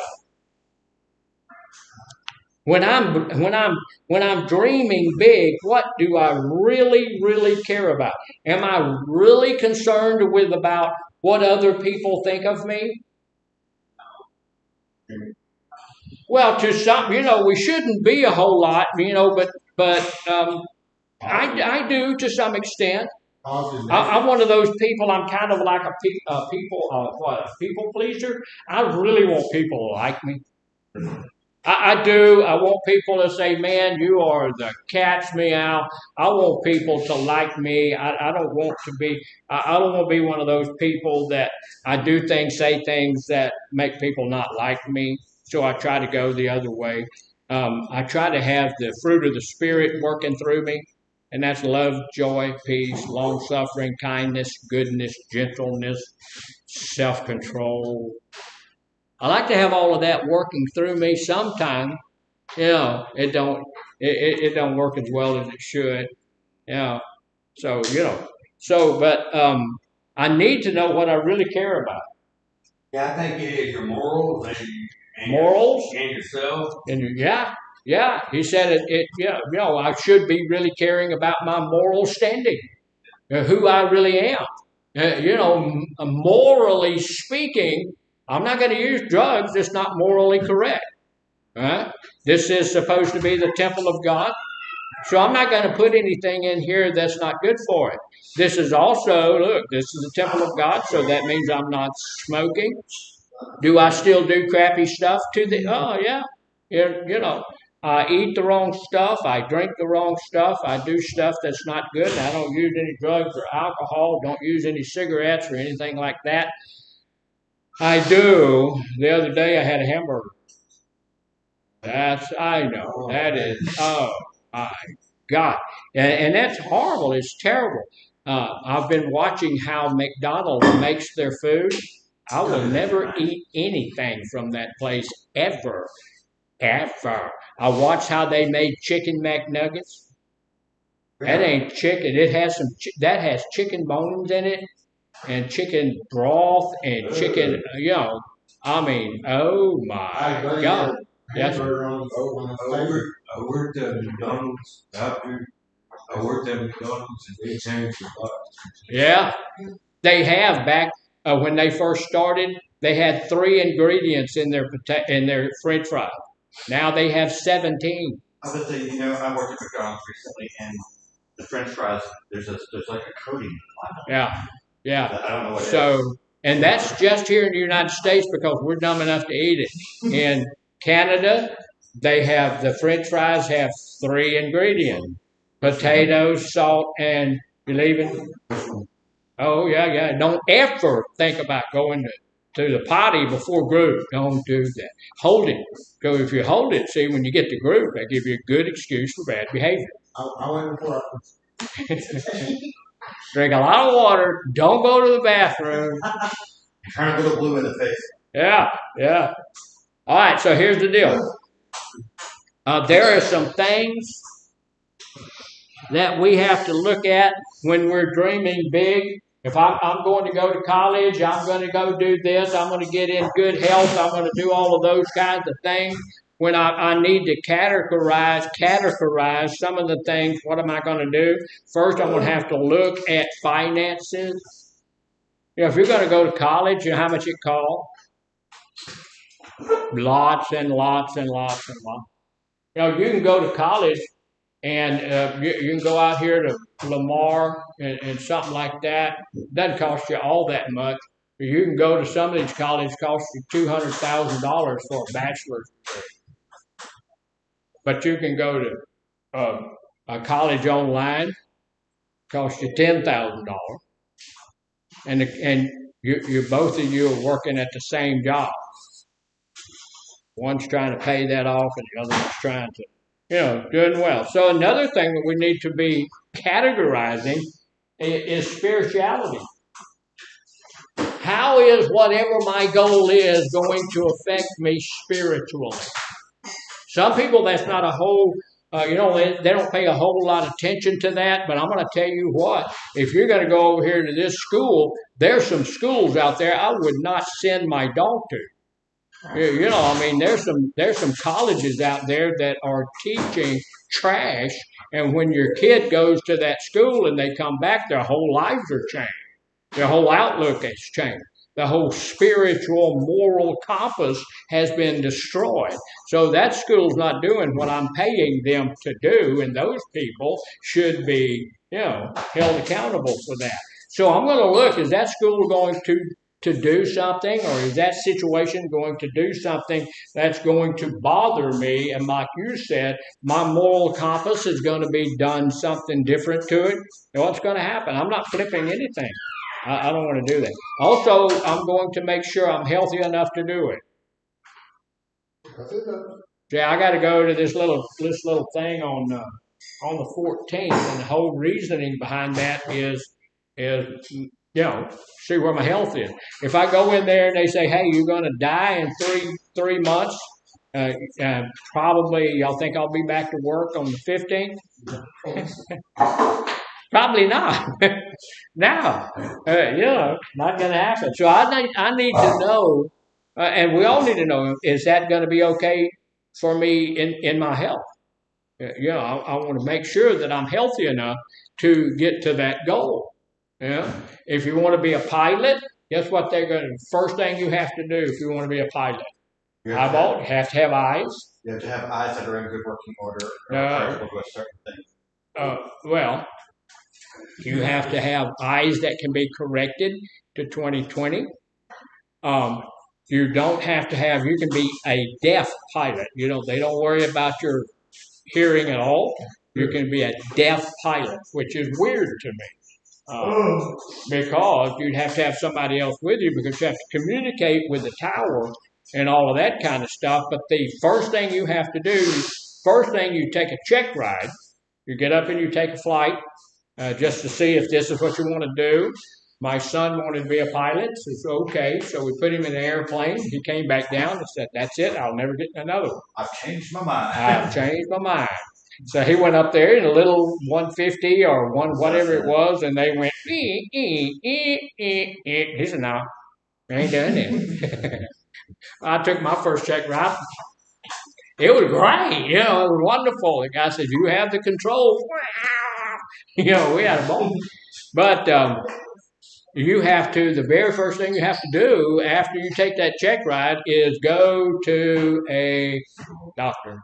Speaker 2: When I'm dreaming big, what do I really, really care about? Am I really concerned about what other people think of me? Well, to some, we shouldn't be a whole lot, but I do to some extent. I'm one of those people. I'm kind of like a people pleaser. I really want people to like me. I do. I want people to say, man, you are the cat's meow. I want people to like me. I don't want to be, I don't want to be one of those people that I do things, say things that make people not like me. So I try to go the other way. I try to have the fruit of the Spirit working through me. And that's love, joy, peace, long-suffering, kindness, goodness, gentleness, self-control. I like to have all of that working through me. Sometimes, it don't work as well as it should. But I need to know what I really care about.
Speaker 6: Yeah, I think it is your morals and
Speaker 2: Morals
Speaker 6: and yourself.
Speaker 2: and yeah. He said I should be really caring about my moral standing, who I really am. Morally speaking, I'm not going to use drugs. It's not morally correct. Right? This is supposed to be the temple of God. So I'm not going to put anything in here that's not good for it. This is also, this is the temple of God, so that means I'm not smoking. Do I still do crappy stuff oh yeah. I eat the wrong stuff. I drink the wrong stuff. I do stuff that's not good. I don't use any drugs or alcohol. Don't use any cigarettes or anything like that. I do. The other day I had a hamburger. I know. That is, oh my God. And that's horrible. It's terrible. I've been watching how McDonald's makes their food. I will never eat anything from that place ever. Ever. I watched how they made chicken McNuggets. That ain't chicken. It has that has chicken bones in it and chicken broth and chicken, I mean, oh my God. Yes.
Speaker 6: I worked at McDonald's after I worked at McDonald's and they changed a lot.
Speaker 2: Yeah, they have back when they first started. They had 3 ingredients in their French fries. Now they have 17.
Speaker 5: I was gonna say, I worked at McDonald's recently, and the French fries, there's like a coating on them.
Speaker 2: Yeah.
Speaker 5: I don't know what it is.
Speaker 2: And that's just here in the United States because we're dumb enough to eat it. In Canada, they have the French fries have 3 ingredients: potatoes, salt, and you leaving. Oh yeah. Don't ever think about going to the potty before group. Don't do that. Hold it. So if you hold it, see, when you get to group, they give you a good excuse for bad behavior.
Speaker 1: I went before.
Speaker 2: Drink a lot of water. Don't go to the bathroom.
Speaker 5: Turn a little blue in the face.
Speaker 2: Yeah, yeah. All right, so here's the deal. There are some things that we have to look at when we're dreaming big. If I'm going to go to college, I'm going to go do this, I'm going to get in good health, I'm going to do all of those kinds of things. When I need to categorize some of the things, what am I going to do? First, I'm going to have to look at finances. You know, if you're going to go to college, you know how much it costs? Lots and lots and lots and lots. You know, you can go to college and you can go out here to Lamar and something like that. It doesn't cost you all that much. You can go to some of these colleges, cost you $200,000 for a bachelor's degree. But you can go to a college online, cost you $10,000, and you both of you are working at the same job. One's trying to pay that off, and the other one's trying to, doing well. So another thing that we need to be categorizing is spirituality. How is whatever my goal is going to affect me spiritually? Some people, that's not a whole, they don't pay a whole lot of attention to that, but I'm going to tell you what, if you're going to go over here to this school, there's some schools out there I would not send my dog to. There's some colleges out there that are teaching trash, and when your kid goes to that school and they come back, their whole lives are changed. Their whole outlook has changed. The whole spiritual, moral compass has been destroyed. So that school's not doing what I'm paying them to do, and those people should be, held accountable for that. So I'm going to look, is that school going to do something, or is that situation going to do something that's going to bother me? And like you said, my moral compass is going to be done something different to it. And what's going to happen? I'm not flipping anything. I don't want to do that. Also, I'm going to make sure I'm healthy enough to do it. Yeah, I got to go to this little thing on the 14th, and the whole reasoning behind that is see where my health is. If I go in there and they say, hey, you're going to die in three months, probably y'all think I'll be back to work on the 15th? Probably not. No, not going to happen. So I need to know, and we all need to know, is that going to be okay for me in my health? I want to make sure that I'm healthy enough to get to that goal. Yeah. If you want to be a pilot, guess what first thing you have to do if you want to be a pilot? You have to have eyes.
Speaker 5: You have to have eyes that are in good working order. To a certain thing.
Speaker 2: Well, you have to have eyes that can be corrected to 20/20. You don't have to have, you can be a deaf pilot. They don't worry about your hearing at all. You can be a deaf pilot, which is weird to me. Because you'd have to have somebody else with you, because you have to communicate with the tower and all of that kind of stuff. But the first thing you have to do, you take a check ride. You get up and you take a flight just to see if this is what you want to do. My son wanted to be a pilot, so it's okay. So we put him in an airplane. He came back down and said, that's it, I'll never get another one.
Speaker 5: I've changed my mind.
Speaker 2: So he went up there in a little 150 or whatever it was, and they went, He said, no, I ain't doing it. I took my first check ride. It was great. It was wonderful. The guy said, you have the control. We had a ball. But the very first thing you have to do after you take that check ride is go to a doctor.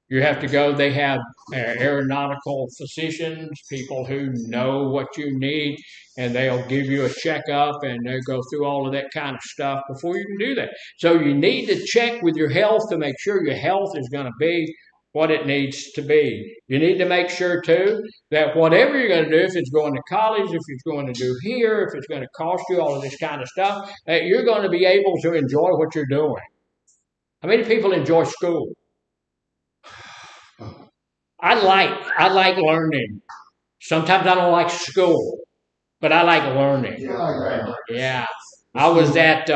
Speaker 2: You have to go, they have aeronautical physicians, people who know what you need, and they'll give you a checkup, and they'll go through all of that kind of stuff before you can do that. So you need to check with your health to make sure your health is going to be what it needs to be. You need to make sure too that whatever you're going to do, if it's going to college, if it's going to do here, if it's going to cost you all of this kind of stuff, that you're going to be able to enjoy what you're doing. How many people enjoy school? I like learning. Sometimes I don't like school, but I like learning. Yeah. I was at,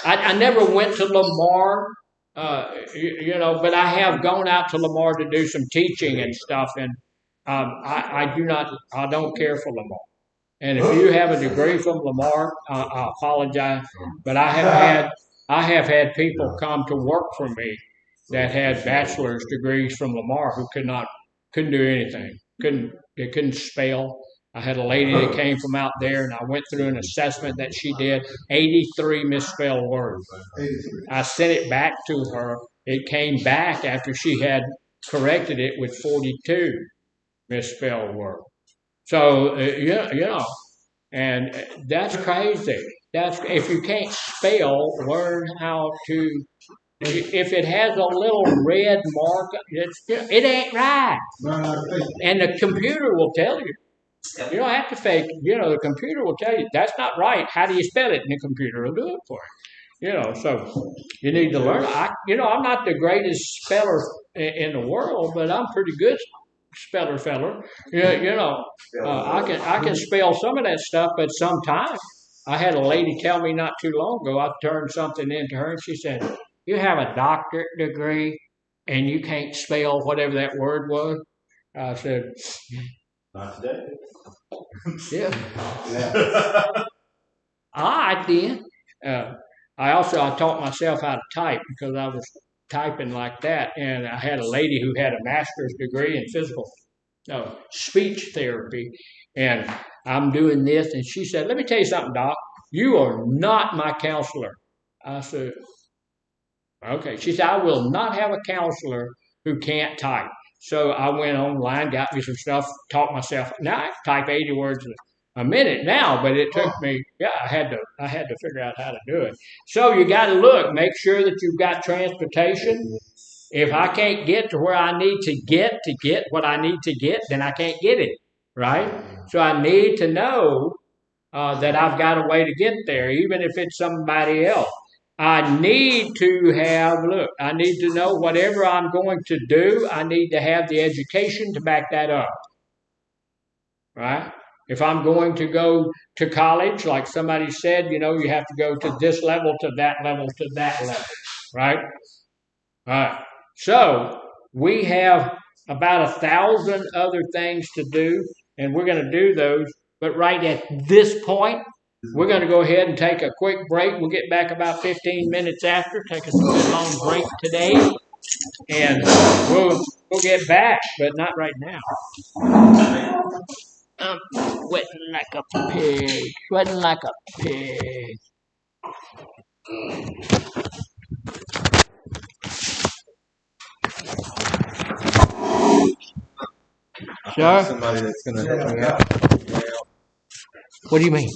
Speaker 2: I never went to Lamar, but I have gone out to Lamar to do some teaching and stuff, and I don't care for Lamar. And if you have a degree from Lamar, I apologize, but I have had people come to work for me that had bachelor's degrees from Lamar who couldn't do anything, they couldn't spell. I had a lady that came from out there, and I went through an assessment that she did, 83 misspelled words. I sent it back to her. It came back after she had corrected it with 42 misspelled words. So, and that's crazy. That's if you can't spell, learn how to. If it has a little red mark, it ain't right. And the computer will tell you. You don't have to fake. The computer will tell you that's not right. How do you spell it? And the computer will do it for you. So you need to learn. I'm not the greatest speller in the world, but I'm pretty good feller. I can spell some of that stuff, but sometimes I had a lady tell me not too long ago. I turned something into her, and she said, "You have a doctorate degree, and you can't spell whatever that word was." I said,
Speaker 5: Not today.
Speaker 2: "Yeah." I did. I taught myself how to type because I was typing like that, and I had a lady who had a master's degree in speech therapy, and I'm doing this, and she said, "Let me tell you something, Doc. You are not my counselor." I said, "Okay." She said, "I will not have a counselor who can't type." So I went online, got me some stuff, taught myself. Now I type 80 words a minute now, but it took me. Yeah, I had to figure out how to do it. So you got to make sure that you've got transportation. If I can't get to where I need to get what I need to get, then I can't get it, right? So I need to know that I've got a way to get there, even if it's somebody else. I need to know whatever I'm going to do, I need to have the education to back that up, right? If I'm going to go to college, like somebody said, you have to go to this level, to that level, to that level, right? All right. So we have about 1,000 other things to do, and we're going to do those. But right at this point, we're going to go ahead and take a quick break. We'll get back about 15 minutes after. Take us a good long break today, and we'll get back, but not right now. I'm sweating like a pig. Sweating like a pig. Sir?
Speaker 1: Somebody that's gonna help me out.
Speaker 2: What do you mean?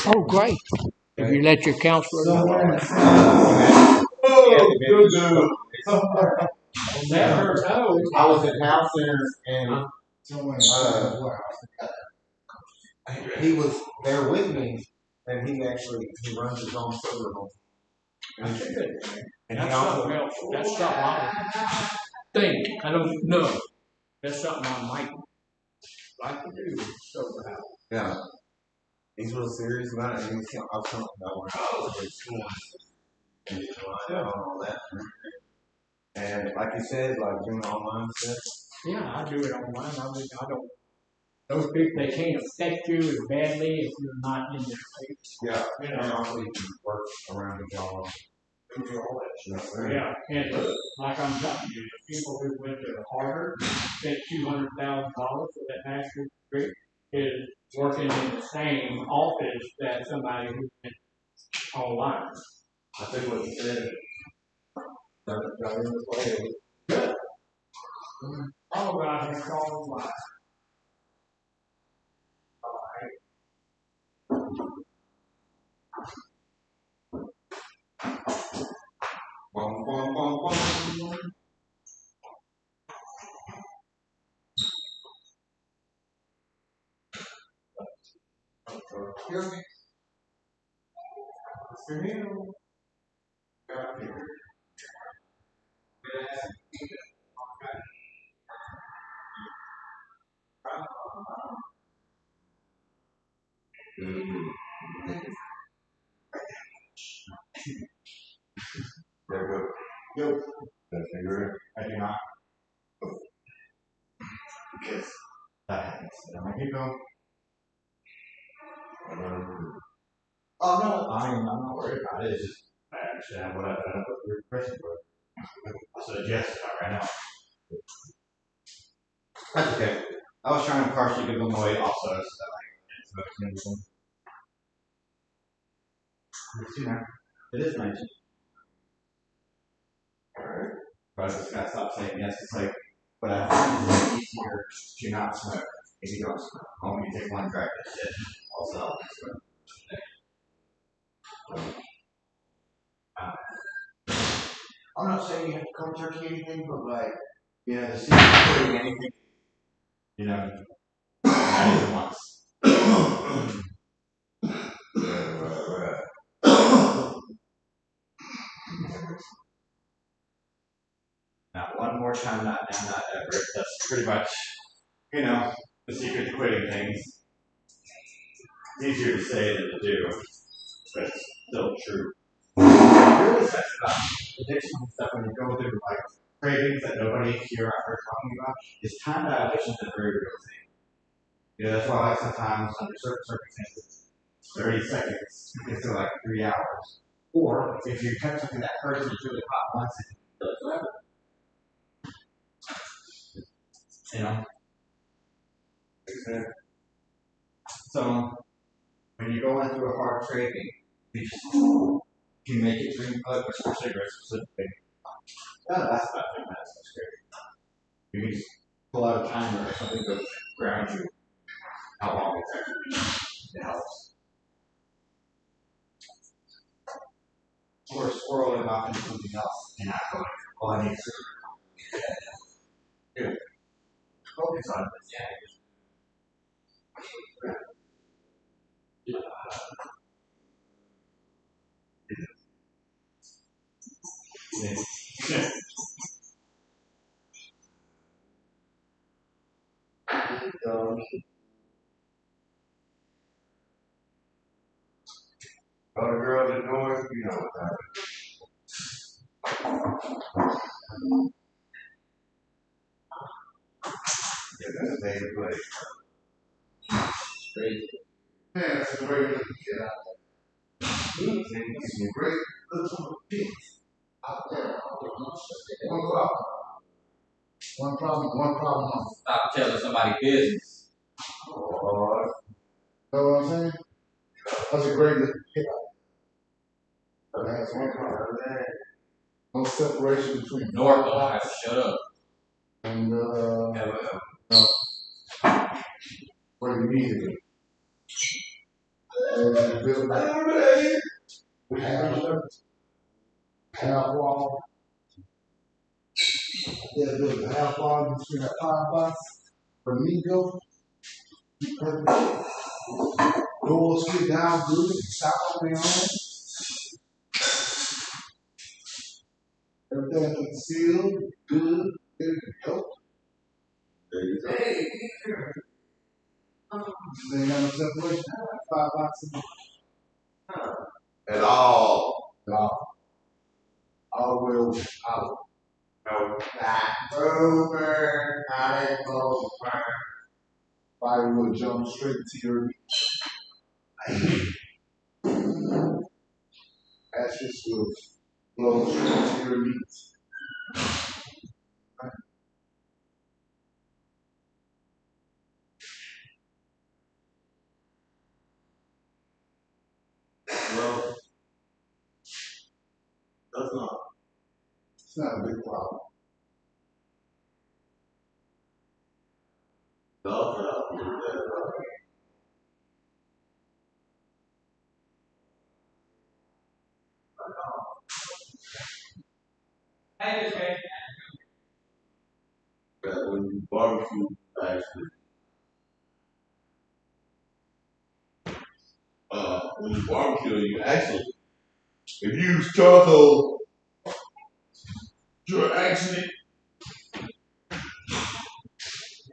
Speaker 2: Oh, great. If you let your counselor know.
Speaker 1: Oh, good dude.
Speaker 2: Never know.
Speaker 8: I was in house and he was there with me, and he runs his own server home.
Speaker 2: And that's something else. That's something I think. I don't know. That's something I might like to do.
Speaker 1: Yeah. He's real serious about it. I was telling him about when I was in school. And all that. And like you said, like doing online stuff.
Speaker 2: Yeah, I do it online. I don't. Those people, they can't affect you as badly if you're not in their face.
Speaker 1: Yeah. And also you can work around the job.
Speaker 2: Do all that stuff. Yeah, and like I'm telling you, the people who went to Harvard spent $200,000 for that master's degree is working in the same office that somebody who went online.
Speaker 1: I think what you said. Got in the play.
Speaker 2: Good. All about his call life.
Speaker 1: Bum, bum, bum, bum. Hear me? Hear me? God, hear me. There we go. Yo. That's figure it.
Speaker 5: I do not. Because that happens. I'm like, you go. Oh no, I mean, I'm not worried about it. It's just I understand what I've done with your question, but I said yes right now. That's okay. I was trying to partially give them away also, so like it's you know, it is nice. Alright. But I just gotta stop saying yes. It's like, but I find it's easier to not smoke if you don't smoke. Only you take one drag, that's it. Also, I'm not saying you have to come turkey anything, but like, you know, the seed of putting anything, you know, not even once. Not one more time, not now, not ever. That's pretty much, you know, the secret to quitting things. It's easier to say than to do, but it's still true. It really sucks about addiction and stuff when you go through like cravings that nobody here I've heard talking about. Is time dilation is a very real thing. You know, that's why like sometimes under certain circumstances, 30 seconds can feel like 3 hours. Or if you touch something that hurts and it's really hot once, it feels forever. You know? So when you're going through a hard craving, you just can make it drink for cigarettes specifically. That lasts about 3 minutes. That's great. You can just pull out a timer or something to ground you. How long it's actually it helps. Or swirl it off into something else and not going, well, I need cigarette. Dude, focus on this. Yeah.
Speaker 1: Other girls at noise, you know what that is. Yeah, that's a day to play.
Speaker 5: Crazy.
Speaker 1: Man, that's a great looking kid out there. He's a great little kid out there. One problem.
Speaker 5: Stop telling somebody business.
Speaker 1: Oh, you know what I'm saying? That's a great looking kid out there. That's one problem. No separation between
Speaker 5: North don't have to shut up.
Speaker 1: and what you need to do. We have a half wall. Yeah, there's a half wall between that pine box for me go. Doors sit down good, stop on their own. Everything concealed, good, there you go. There you go. Hey, they have a separation, 5 boxes. At all. At all. All will out. No, back over, not over. Fire will jump straight to your ashes will blow straight to your meat. Well, that's not. It's not a big problem. That when you barbecue, actually.
Speaker 9: when you barbecue, you actually, if you use charcoal, you're actually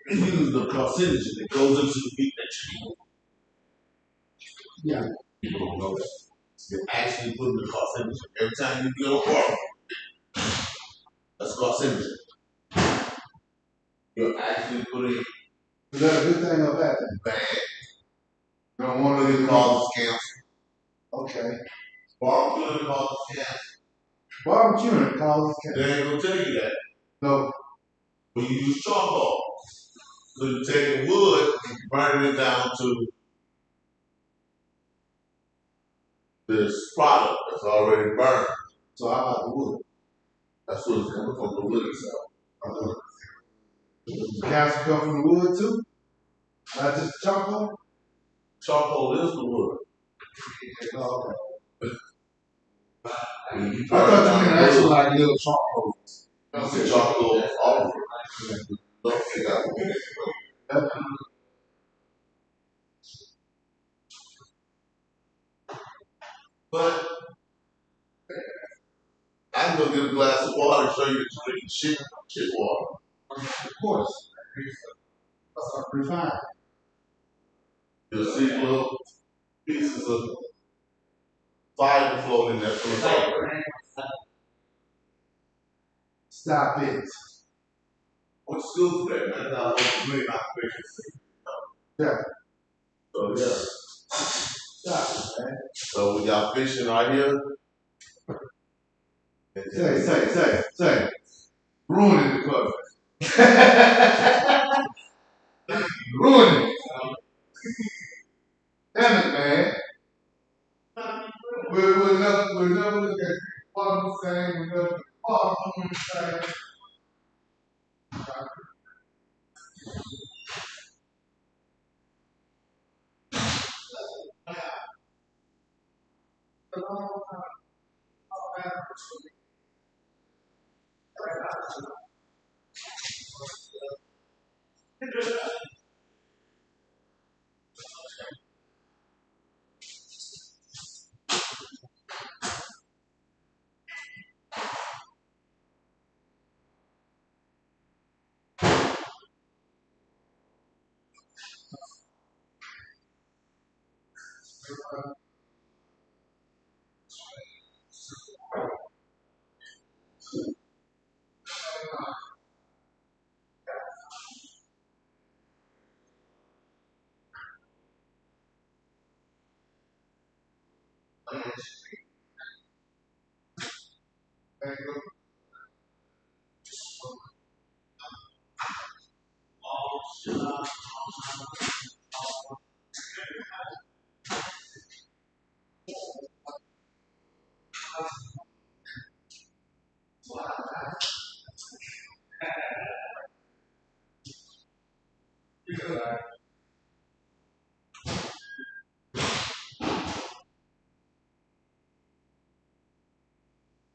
Speaker 9: use the carcinogen that goes into the meat that you eat.
Speaker 3: Yeah.
Speaker 9: People don't know that. You're actually putting the carcinogen. Every time you get a barbecue, that's carcinogen. You're actually putting
Speaker 3: Is that a good thing or bad thing?
Speaker 9: bad. You don't want to get causes cancer.
Speaker 3: Okay.
Speaker 9: Barbecuing causes cancer.
Speaker 3: Barbecuing causes cancer.
Speaker 9: They ain't gonna tell you that.
Speaker 3: No.
Speaker 9: When you use charcoal, so you take the wood and you burn it down to this product that's already burned.
Speaker 3: So how about the wood?
Speaker 9: That's what it's coming from the wood itself.
Speaker 3: Does the cancer come from the wood too? Not just the charcoal?
Speaker 9: Charcoal is the wood.
Speaker 3: Oh, okay.
Speaker 9: When you
Speaker 3: I thought
Speaker 9: burn
Speaker 3: you
Speaker 9: down
Speaker 3: meant
Speaker 9: the
Speaker 3: actually
Speaker 9: wood,
Speaker 3: like little charcoal.
Speaker 9: you see charcoal all over it. Don't think I would. But I can go get a glass of water and show you that you're drinking shit water.
Speaker 3: Of course. That's refined.
Speaker 9: You'll see little pieces of fiber floating there from the top.
Speaker 3: Stop it.
Speaker 9: What's school for that, man? I was really not fishing.
Speaker 3: Yeah.
Speaker 9: So yeah.
Speaker 3: Stop it, man.
Speaker 9: So we got fishing right here.
Speaker 3: Say. Ruining the club. Ruining it. Damn it, man. We'll never look at bottom the same. We'll never look at bottom the same.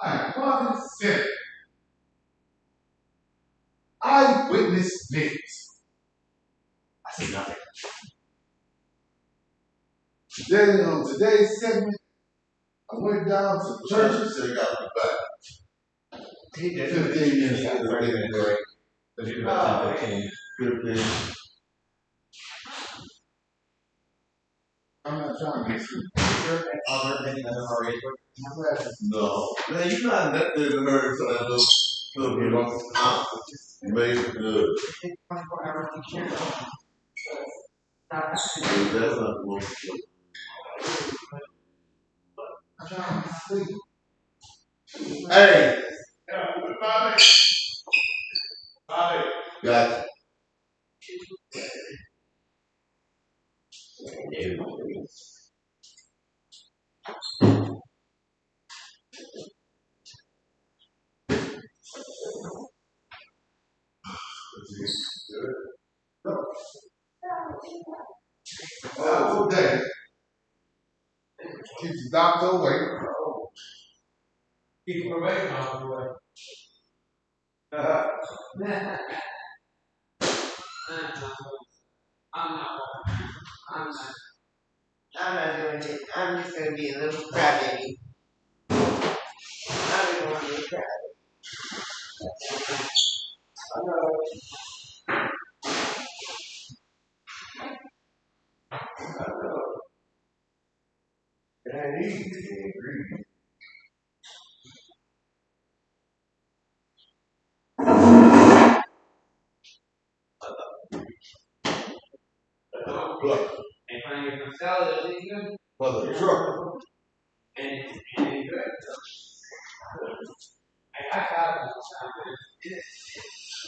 Speaker 3: I fucking said it. Eyewitness names. I said nothing. Today, on today's segment, I went down to churches.
Speaker 9: So you got to be back.
Speaker 1: He did
Speaker 3: 15 minutes.
Speaker 1: 30 minute break. But you about 10, 15.
Speaker 9: 15.
Speaker 3: I'm not trying to get sleep.
Speaker 1: Other than already.
Speaker 9: No. Man, you're not that good in her, so that little bit of you made it good.
Speaker 4: 24 hours each year.
Speaker 9: That's not the most.
Speaker 3: I'm trying to sleep.
Speaker 9: Hey! Gotcha.
Speaker 3: All day. Keeps the doctor away.
Speaker 6: Keep him away, Mom, away.
Speaker 10: I'm not doing it. I'm just
Speaker 9: crybaby. I didn't want to be crybaby. I know. I know. It ain't easy to get greedy. Look,
Speaker 6: And when you can sell it, it's good.
Speaker 9: for the truck.
Speaker 6: And it's good. I got it.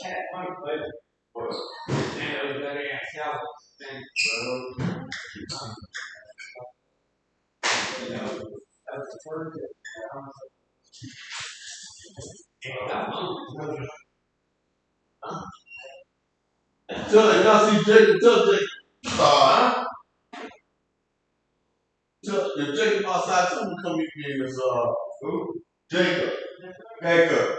Speaker 6: Yeah, one place. And it was very sell it. And you know, that's the first thing.
Speaker 9: Tell her, y'all see Jacob, tell Jacob. Huh? If Jacob outside, tell him to come meet me in this, who? Jacob. Jacob.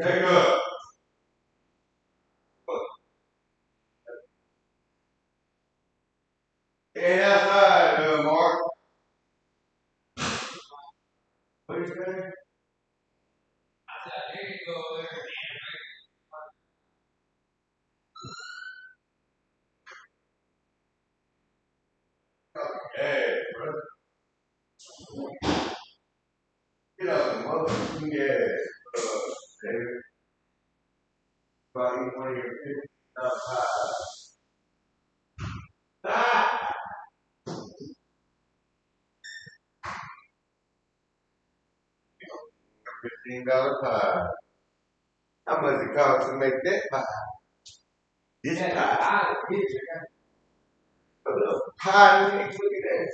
Speaker 9: Jacob. Hey, outside, Mark. What do you say?
Speaker 6: Here you go there.
Speaker 9: Hey, brother. Get out the motherfucking gas, David. About each one of your 50 Ah! $15 pie. How much it cost to make that pie? This pie. A little pie mix, look at that.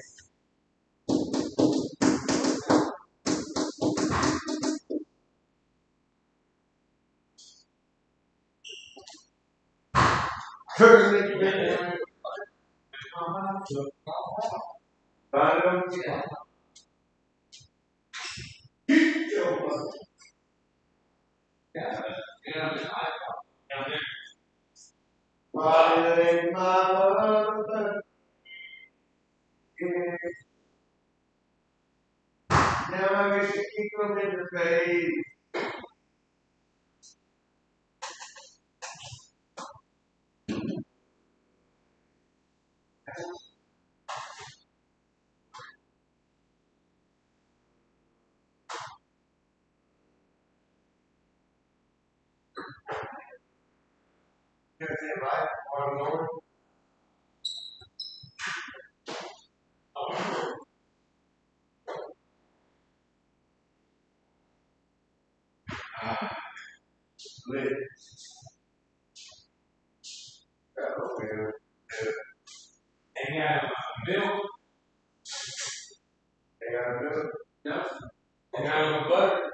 Speaker 9: Turkey mix, man. Find them. Get your money. Why ain't my mother? Now I guess you keep them in the face. You know right? Or Lord. Lit. Oh, man.
Speaker 6: And you have milk.
Speaker 9: They got milk.
Speaker 6: No. And I have butter.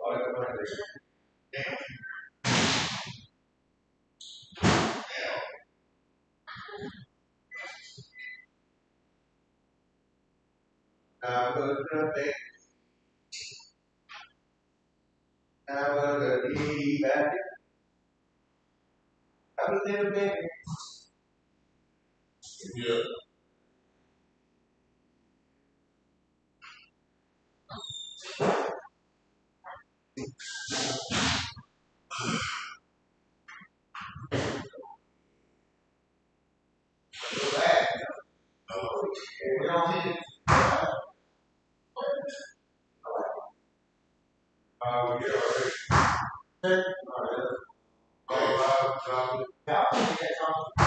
Speaker 9: All that money. I was a baby. I was a baby back. I was in a baby. Yeah. Back. Oh, we don't need it. We get already.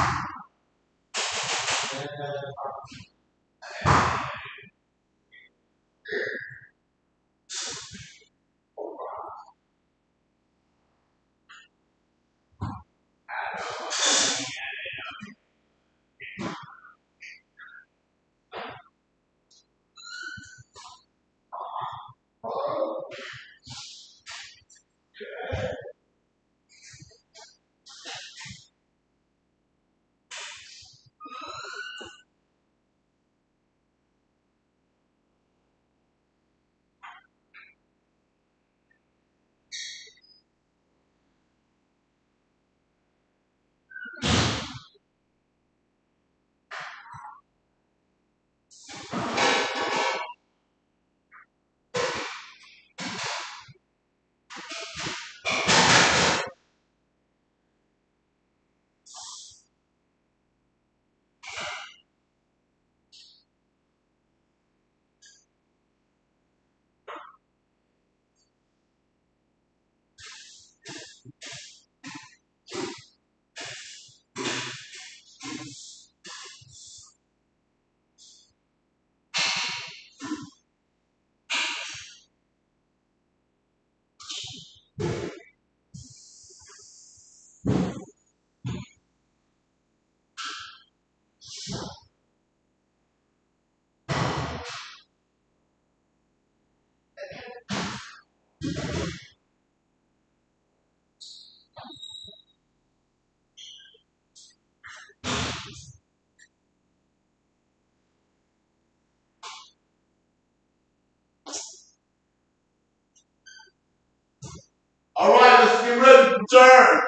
Speaker 9: All right, let's get ready to turn.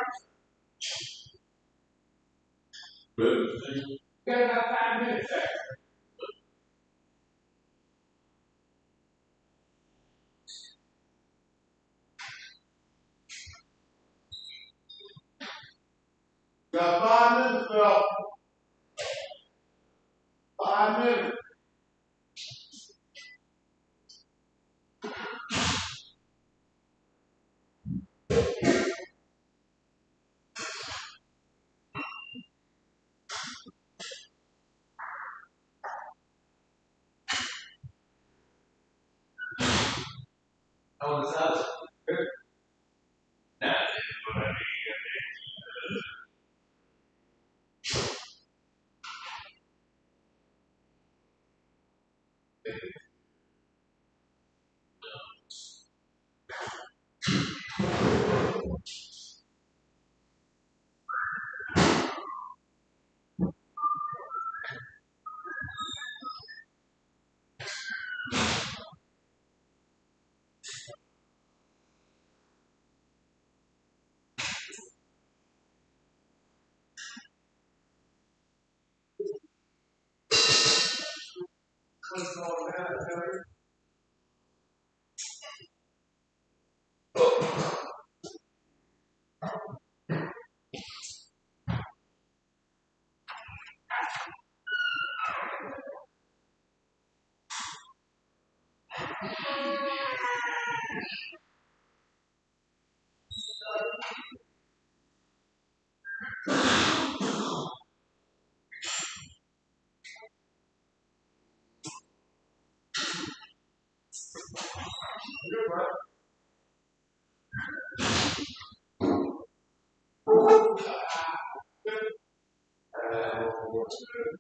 Speaker 2: Got about 5 minutes there.
Speaker 9: Got 5 minutes, Bill. 5 minutes.
Speaker 2: Oh, what's up? Good. Nah,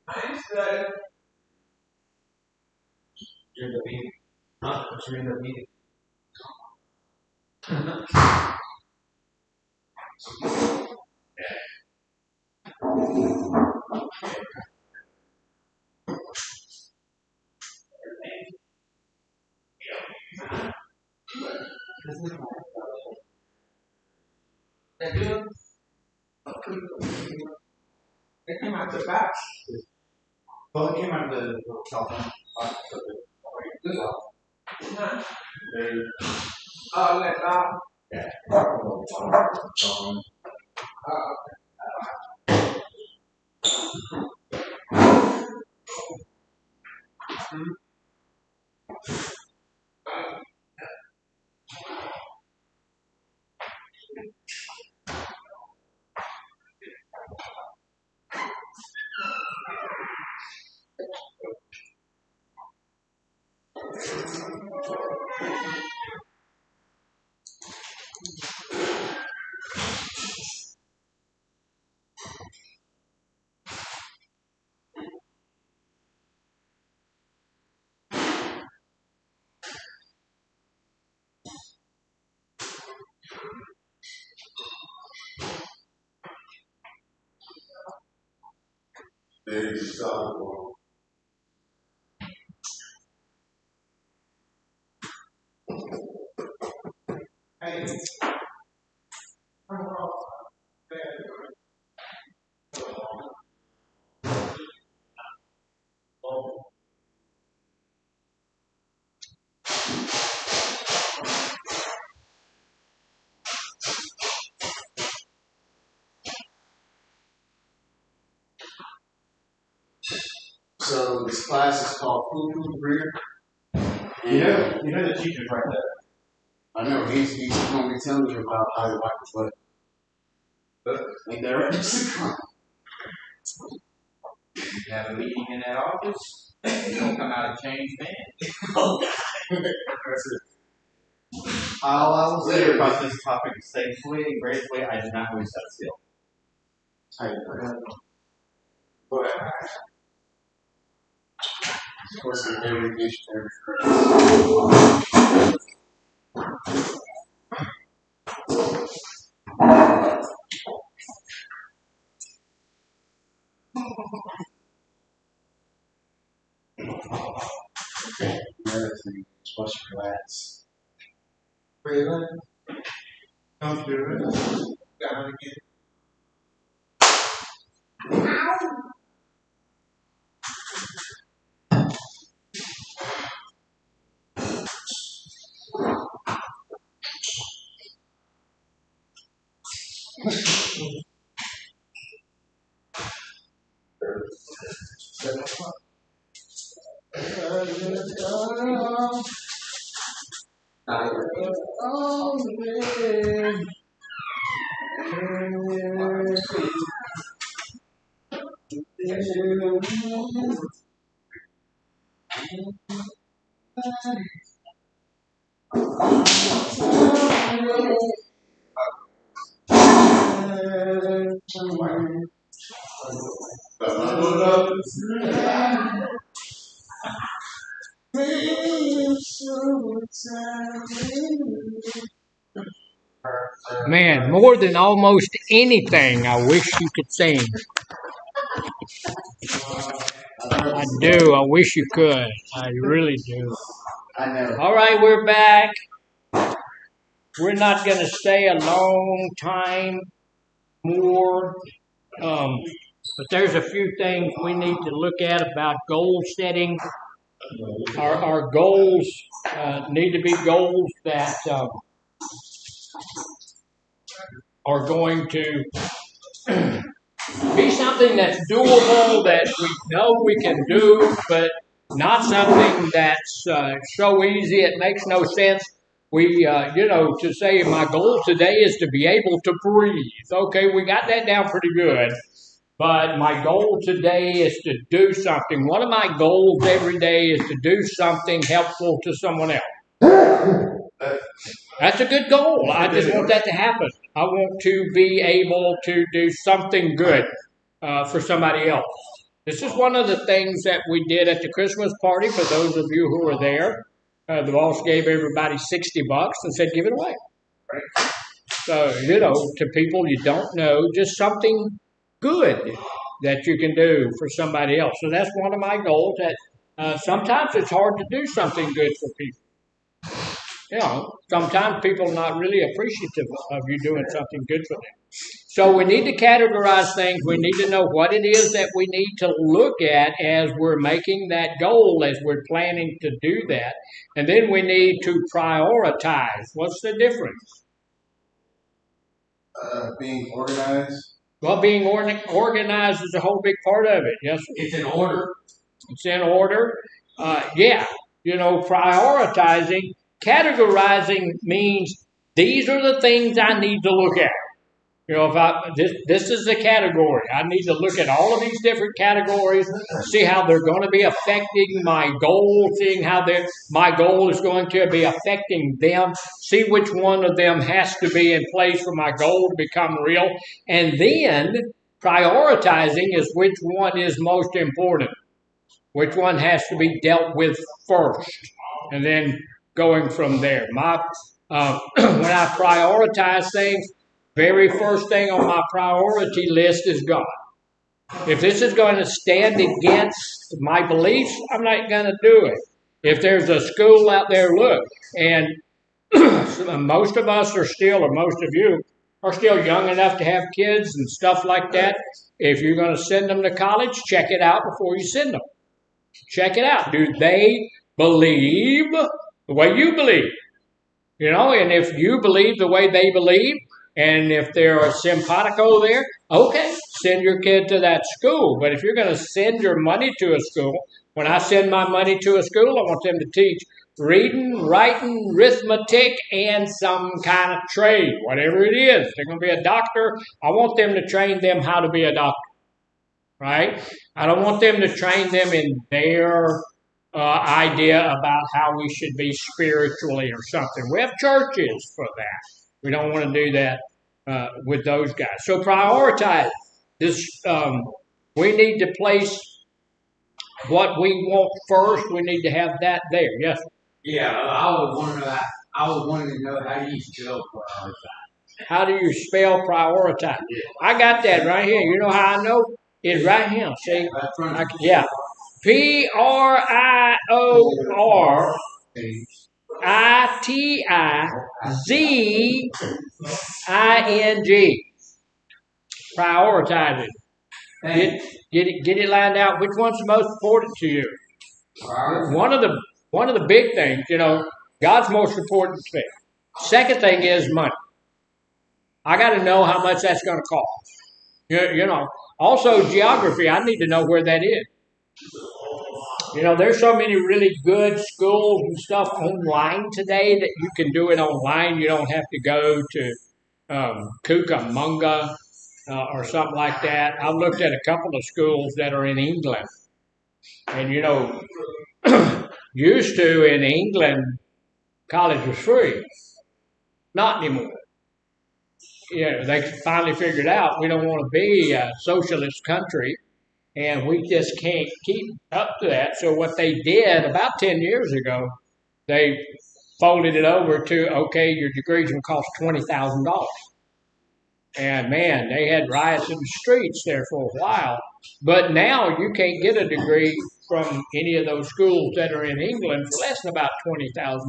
Speaker 2: I'm studying. You're in the meeting. Huh? You're in the meeting. They do. They came out the back. Well, it came out of the cell phone. Huh? Oh, let
Speaker 9: Yeah. They solid one.
Speaker 2: Hey.
Speaker 8: So this class is called Food Career.
Speaker 5: You know the teacher's right there.
Speaker 8: I know he's going to be telling you about how to wipe his butt. Ain't that right?
Speaker 2: You have a meeting in that office, you don't come out a changed man.
Speaker 8: Oh, God. How I was
Speaker 5: Later
Speaker 8: there.
Speaker 5: about this topic safely and gracefully, I did not always set still.
Speaker 8: But of course, every dish, every another thing, supposed to relax.
Speaker 3: Really? Don't do it. Got it again.
Speaker 2: Man, more than almost anything, I wish you could sing. I do. I wish you could. I really do.
Speaker 8: I know.
Speaker 2: All right, we're back. We're not going to stay a long time more, but there's a few things we need to look at about goal setting. Our goals need to be goals that are going to be something that's doable, that we know we can do, but not something that's so easy it makes no sense. To say my goal today is to be able to breathe. Okay, we got that down pretty good. But my goal today is to do something. One of my goals every day is to do something helpful to someone else. That's a good goal. I just want that to happen. I want to be able to do something good for somebody else. This is one of the things that we did at the Christmas party. For those of you who were there, the boss gave everybody $60 and said, "Give it away." Right? So to people you don't know, just something good that you can do for somebody else. So that's one of my goals. That sometimes it's hard to do something good for people. Sometimes people are not really appreciative of you doing something good for them. So we need to categorize things. We need to know what it is that we need to look at as we're making that goal, as we're planning to do that. And then we need to prioritize. What's the difference?
Speaker 8: Being organized.
Speaker 2: Well, being organized is a whole big part of it. Yes,
Speaker 6: It's in order.
Speaker 2: it's in order. Prioritizing, categorizing means these are the things I need to look at. If this is the category, I need to look at all of these different categories, see how they're going to be affecting my goal, seeing how my goal is going to be affecting them, see which one of them has to be in place for my goal to become real, and then prioritizing is which one is most important, which one has to be dealt with first, and then going from there. When I prioritize things, very first thing on my priority list is God. If this is going to stand against my beliefs, I'm not going to do it. If there's a school out there, look, and most of us are still, or most of you are still young enough to have kids and stuff like that. If you're going to send them to college, check it out before you send them. Check it out. Do they believe the way you believe? And if you believe the way they believe, and if they're simpatico there, okay, send your kid to that school. But if you're going to send your money to a school, When I send my money to a school, I want them to teach reading, writing, arithmetic, and some kind of trade, whatever it is. If they're going to be a doctor, I want them to train them how to be a doctor, right? I don't want them to train them in their idea about how we should be spiritually or something. We have churches for that. We don't want to do that with those guys. So prioritize this. We need to place what we want first. We need to have that there. Yes.
Speaker 6: Yeah, I was wanting to know how you spell prioritize.
Speaker 2: How do you spell prioritize? I got that right here. You know how I know? It's right here. See? Yeah. PRIORITIZING. Prioritizing. Get it lined out. Which one's the most important to you? One of the big things, God's most important thing. Second thing is money. I got to know how much that's going to cost. Also geography. I need to know where that is. There's so many really good schools and stuff online today that you can do it online. You don't have to go to Cucamonga or something like that. I've looked at a couple of schools that are in England. And, used to in England, college was free. Not anymore. They finally figured out we don't want to be a socialist country, and we just can't keep up to that. So what they did about 10 years ago, they folded it over to, okay, your degree's going to cost $20,000. And, man, they had riots in the streets there for a while. But now you can't get a degree from any of those schools that are in England for less than about $20,000.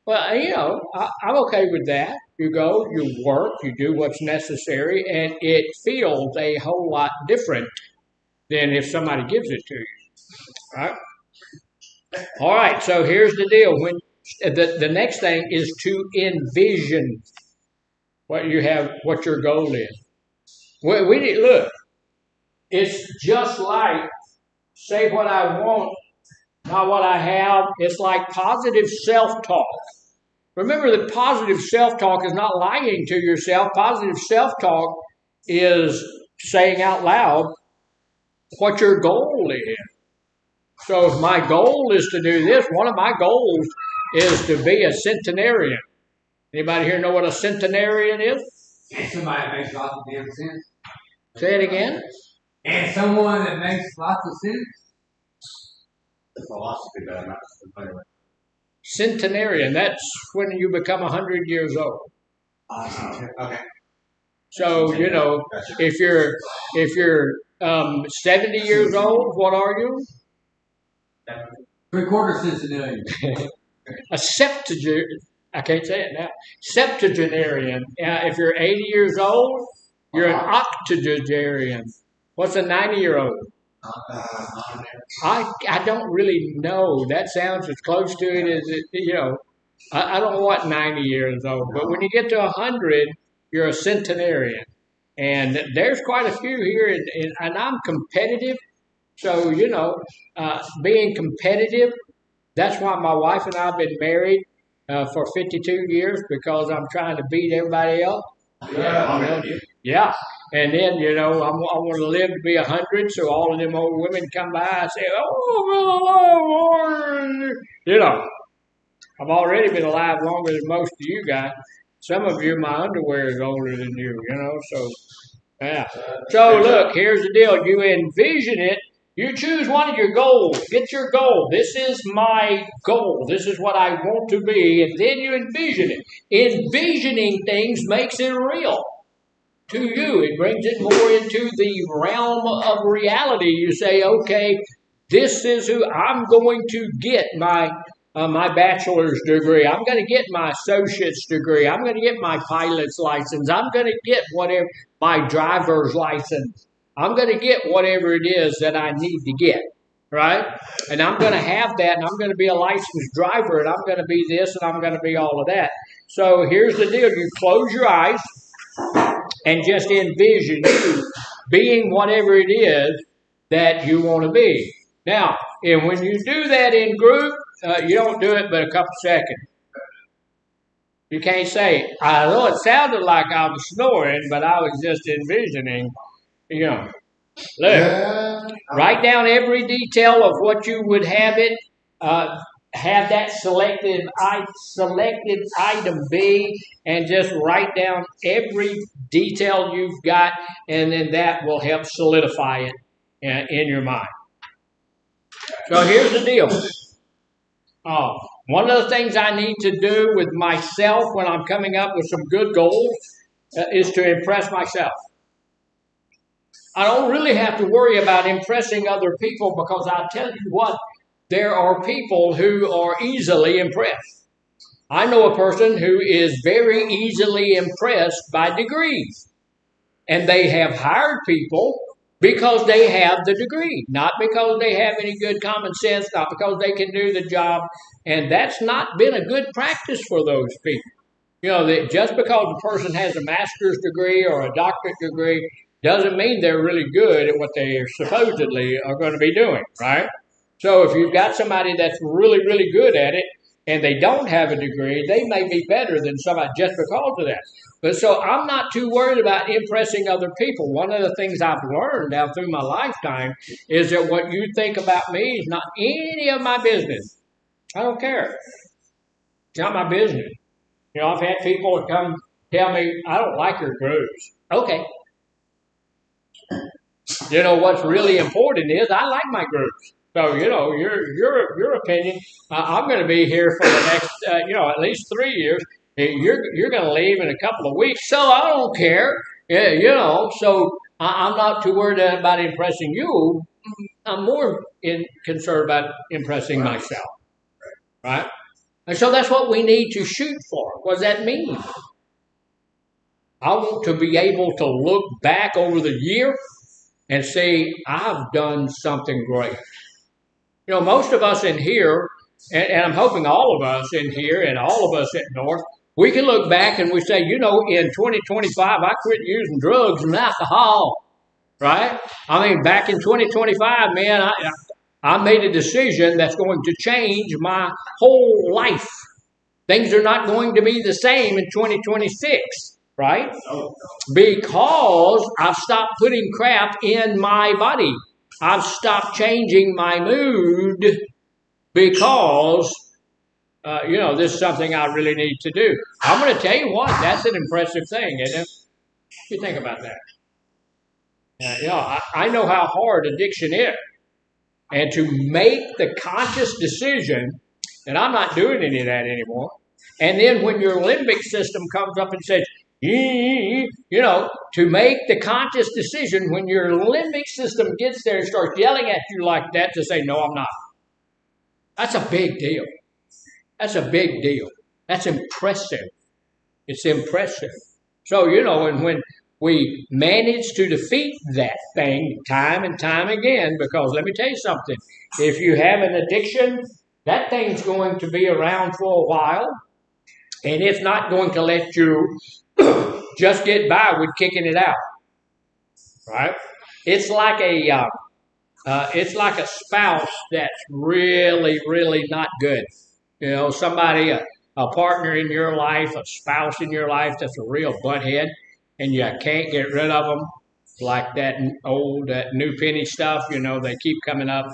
Speaker 2: Well, I'm okay with that. You go, you work, you do what's necessary, and it feels a whole lot different than if somebody gives it to you. Right? All right, so here's the deal. When the next thing is to envision what your goal is. Look, it's just like say what I want, not what I have. It's like positive self-talk. Remember that positive self-talk is not lying to yourself. Positive self-talk is saying out loud what your goal is. So if my goal is to do this, one of my goals is to be a centenarian. Anybody here know what a centenarian is?
Speaker 6: And somebody that makes lots of damn sense.
Speaker 2: Say it again.
Speaker 6: And someone that makes lots of sense.
Speaker 5: The philosophy that I'm not familiar with.
Speaker 2: Centenarian, that's when you become 100 years old.
Speaker 5: Okay.
Speaker 2: So, if you're 70 years old, what are you?
Speaker 6: 3/4 centenarian.
Speaker 2: A septuagenarian. I can't say it now. Septuagenarian. If you're 80 years old, you're an octogenarian. What's a 90-year-old? I don't really know. That sounds as close to it as it, I don't know what 90 years old, but when you get to 100, you're a centenarian. And there's quite a few here, and I'm competitive. So, being competitive, that's why my wife and I have been married for 52 years, because I'm trying to beat everybody else. Yeah. And then, I want to live to be 100, so all of them old women come by and say, oh, Lord. I've already been alive longer than most of you guys. Some of you, my underwear is older than you, so, yeah. So, look, here's the deal. You envision it. You choose one of your goals. Get your goal. This is my goal. This is what I want to be. And then you envision it. Envisioning things makes it real to you. It brings it more into the realm of reality. You say, okay, this is who I'm going to get my bachelor's degree. I'm going to get my associate's degree. I'm going to get my pilot's license. I'm going to get whatever, my driver's license. I'm going to get whatever it is that I need to get, right? And I'm going to have that, and I'm going to be a licensed driver, and I'm going to be this, and I'm going to be all of that. So here's the deal. You close your eyes and just envision you being whatever it is that you want to be. Now, And when you do that in group, you don't do it but a couple seconds. You can't say, I know it sounded like I was snoring, but I was just envisioning, you know. Look, write down every detail of what you would have it. Have that selected item be, and just write down every detail you've got, and then that will help solidify it in your mind. So here's the deal. One of the things I need to do with myself when I'm coming up with some good goals is to impress myself. I don't really have to worry about impressing other people, because I'll tell you what, there are people who are easily impressed. I know a person who is very easily impressed by degrees. And they have hired people because they have the degree, not because they have any good common sense, not because they can do the job. And that's not been a good practice for those people. You know, that just because a person has a master's degree or a doctorate degree doesn't mean they're really good at what they supposedly are going to be doing, right? So if you've got somebody that's really, really good at it and they don't have a degree, they may be better than somebody just because of that. But so I'm not too worried about impressing other people. One of the things I've learned down through my lifetime is that what you think about me is not any of my business. I don't care. It's not my business. You know, I've had people that come tell me, I don't like your grooves. Okay. You know, what's really important is I like my grooves. So, you know, your opinion, I'm going to be here for the next, at least 3 years. You're going to leave in a couple of weeks, so I don't care. Yeah, so I'm not too worried about impressing you. I'm more concerned about impressing myself, right? And so that's what we need to shoot for. What does that mean? I want to be able to look back over the year and say, I've done something great. You know, most of us in here, and I'm hoping all of us in here and all of us at North, we can look back and we say, you know, in 2025, I quit using drugs and alcohol, right? I mean, back in 2025, man, I made a decision that's going to change my whole life. Things are not going to be the same in 2026, right? Because I've stopped putting crap in my body. I've stopped changing my mood because, this is something I really need to do. I'm going to tell you what, that's an impressive thing, isn't it? You think about that. I know how hard addiction is. And to make the conscious decision that I'm not doing any of that anymore, and then when your limbic system comes up and says, to make the conscious decision when your limbic system gets there and starts yelling at you like that to say, no, I'm not. That's a big deal. That's a big deal. That's impressive. It's impressive. So, and when we manage to defeat that thing time and time again, because let me tell you something, if you have an addiction, that thing's going to be around for a while, and it's not going to let you just get by with kicking it out, right? It's like a spouse that's really, really not good. Somebody, a partner in your life, a spouse in your life that's a real butthead, and you can't get rid of them, like that new penny stuff. They keep coming up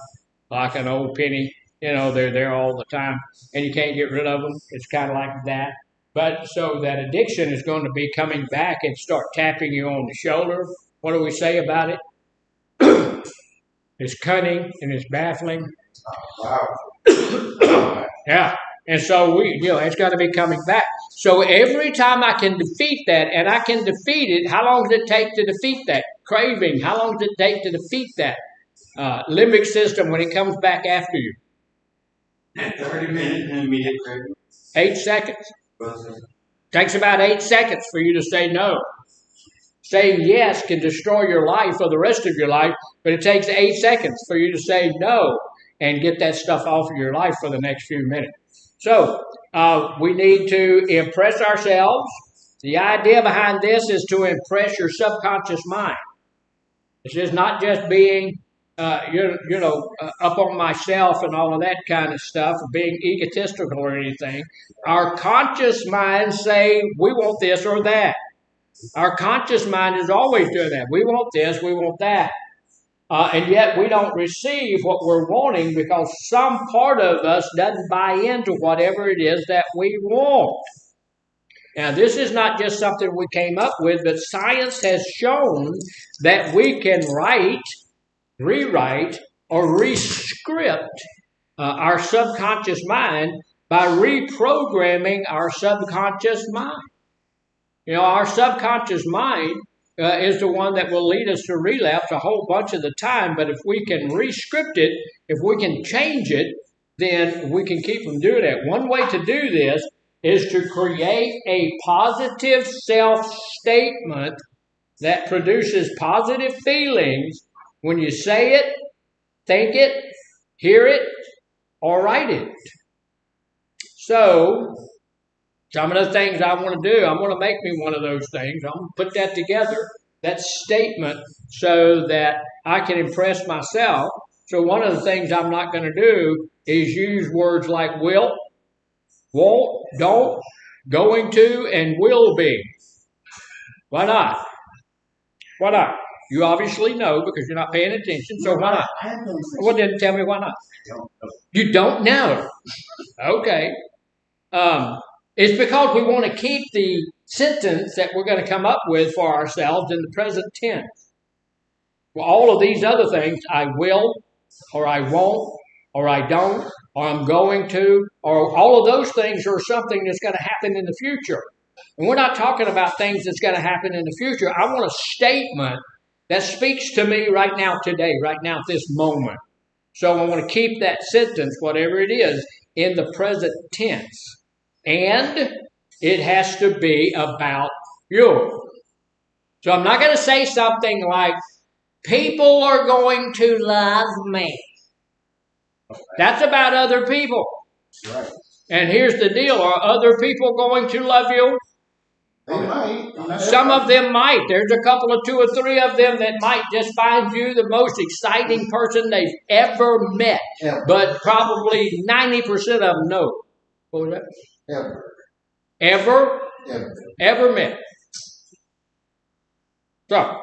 Speaker 2: like an old penny. They're there all the time, and you can't get rid of them. It's kind of like that. But so that addiction is going to be coming back and start tapping you on the shoulder. What do we say about it? It's cunning and it's baffling. Yeah. And so it's got to be coming back. So every time I can defeat that, and I can defeat it, how long does it take to defeat that craving? How long does it take to defeat that limbic system when it comes back after you?
Speaker 5: 30 minutes and immediate craving.
Speaker 2: 8 seconds. Takes about 8 seconds for you to say no. Saying yes can destroy your life for the rest of your life, but it takes 8 seconds for you to say no and get that stuff off of your life for the next few minutes. So we need to impress ourselves. The idea behind this is to impress your subconscious mind. This is not just being up on myself and all of that kind of stuff, being egotistical or anything. Our conscious minds say we want this or that. Our conscious mind is always doing that. We want this, we want that. And yet we don't receive what we're wanting because some part of us doesn't buy into whatever it is that we want. Now, this is not just something we came up with, but science has shown that we can rewrite, or rescript our subconscious mind by reprogramming our subconscious mind. Our subconscious mind is the one that will lead us to relapse a whole bunch of the time, but if we can rescript it, if we can change it, then we can keep from doing that. One way to do this is to create a positive self-statement that produces positive feelings when you say it, think it, hear it, or write it. So, some of the things I want to do, I'm going to make me one of those things. I'm going to put that together, that statement, so that I can impress myself. So one of the things I'm not going to do is use words like will, won't, don't, going to, and will be. Why not? Why not? You obviously know because you're not paying attention, so why not? Well, then tell me why not. You don't know. Okay. It's because we want to keep the sentence that we're going to come up with for ourselves in the present tense. Well, all of these other things, I will, or I won't, or I don't, or I'm going to, or all of those things are something that's going to happen in the future. And we're not talking about things that's going to happen in the future. I want a statement that speaks to me right now, today, right now, at this moment. So I want to keep that sentence, whatever it is, in the present tense. And it has to be about you. So I'm not going to say something like, people are going to love me. That's about other people.
Speaker 8: Right.
Speaker 2: And here's the deal. Are other people going to love you?
Speaker 8: They might.
Speaker 2: Some of them might. There's a couple of 2 or 3 of them that might just find you the most exciting person they've ever met.
Speaker 8: Ever.
Speaker 2: But probably 90% of them know. What was that?
Speaker 8: Ever.
Speaker 2: Ever?
Speaker 8: Ever.
Speaker 2: Ever met. So,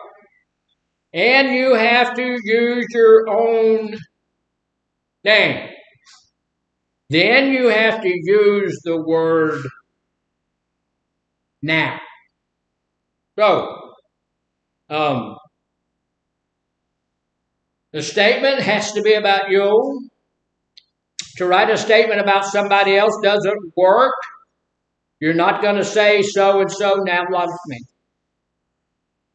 Speaker 2: and you have to use your own name. Then you have to use the word now. So, the statement has to be about you. To write a statement about somebody else doesn't work. You're not going to say so-and-so now loves me.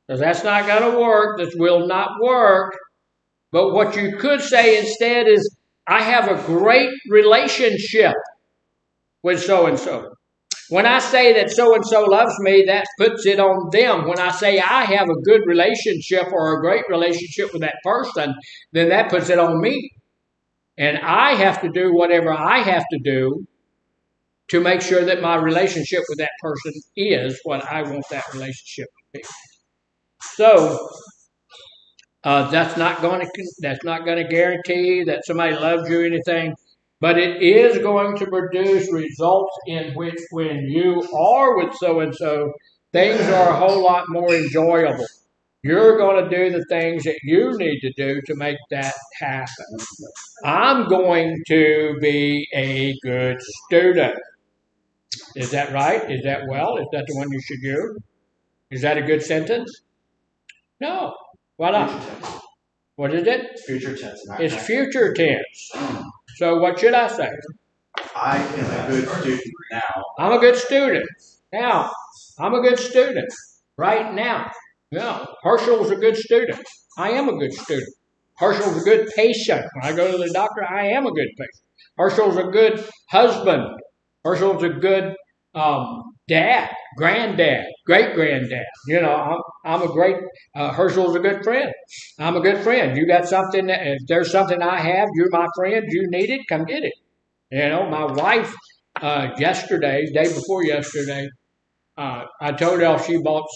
Speaker 2: Because that's not going to work. This will not work. But what you could say instead is, I have a great relationship with so-and-so. When I say that so-and-so loves me, that puts it on them. When I say I have a good relationship or a great relationship with that person, then that puts it on me. And I have to do whatever I have to do to make sure that my relationship with that person is what I want that relationship to be. So, that's not going to guarantee that somebody loves you or anything, but it is going to produce results in which, when you are with so-and-so, things are a whole lot more enjoyable. You're going to do the things that you need to do to make that happen. I'm going to be a good student. Is that right? Is that well? Is that the one you should use? Is that a good sentence? No. Why not? What is it?
Speaker 5: Future tense.
Speaker 2: It's future tense. So what should I say?
Speaker 5: I am a good student now.
Speaker 2: I'm a good student. Now, I'm a good student. Right now. Yeah. Herschel's a good student. I am a good student. Herschel's a good patient. When I go to the doctor, I am a good patient. Herschel's a good husband. Herschel's a good dad, granddad, great-granddad. I'm a great, Herschel's a good friend. I'm a good friend. You got something, if there's something I have, you're my friend, you need it, come get it. My wife, day before yesterday, I told her she bought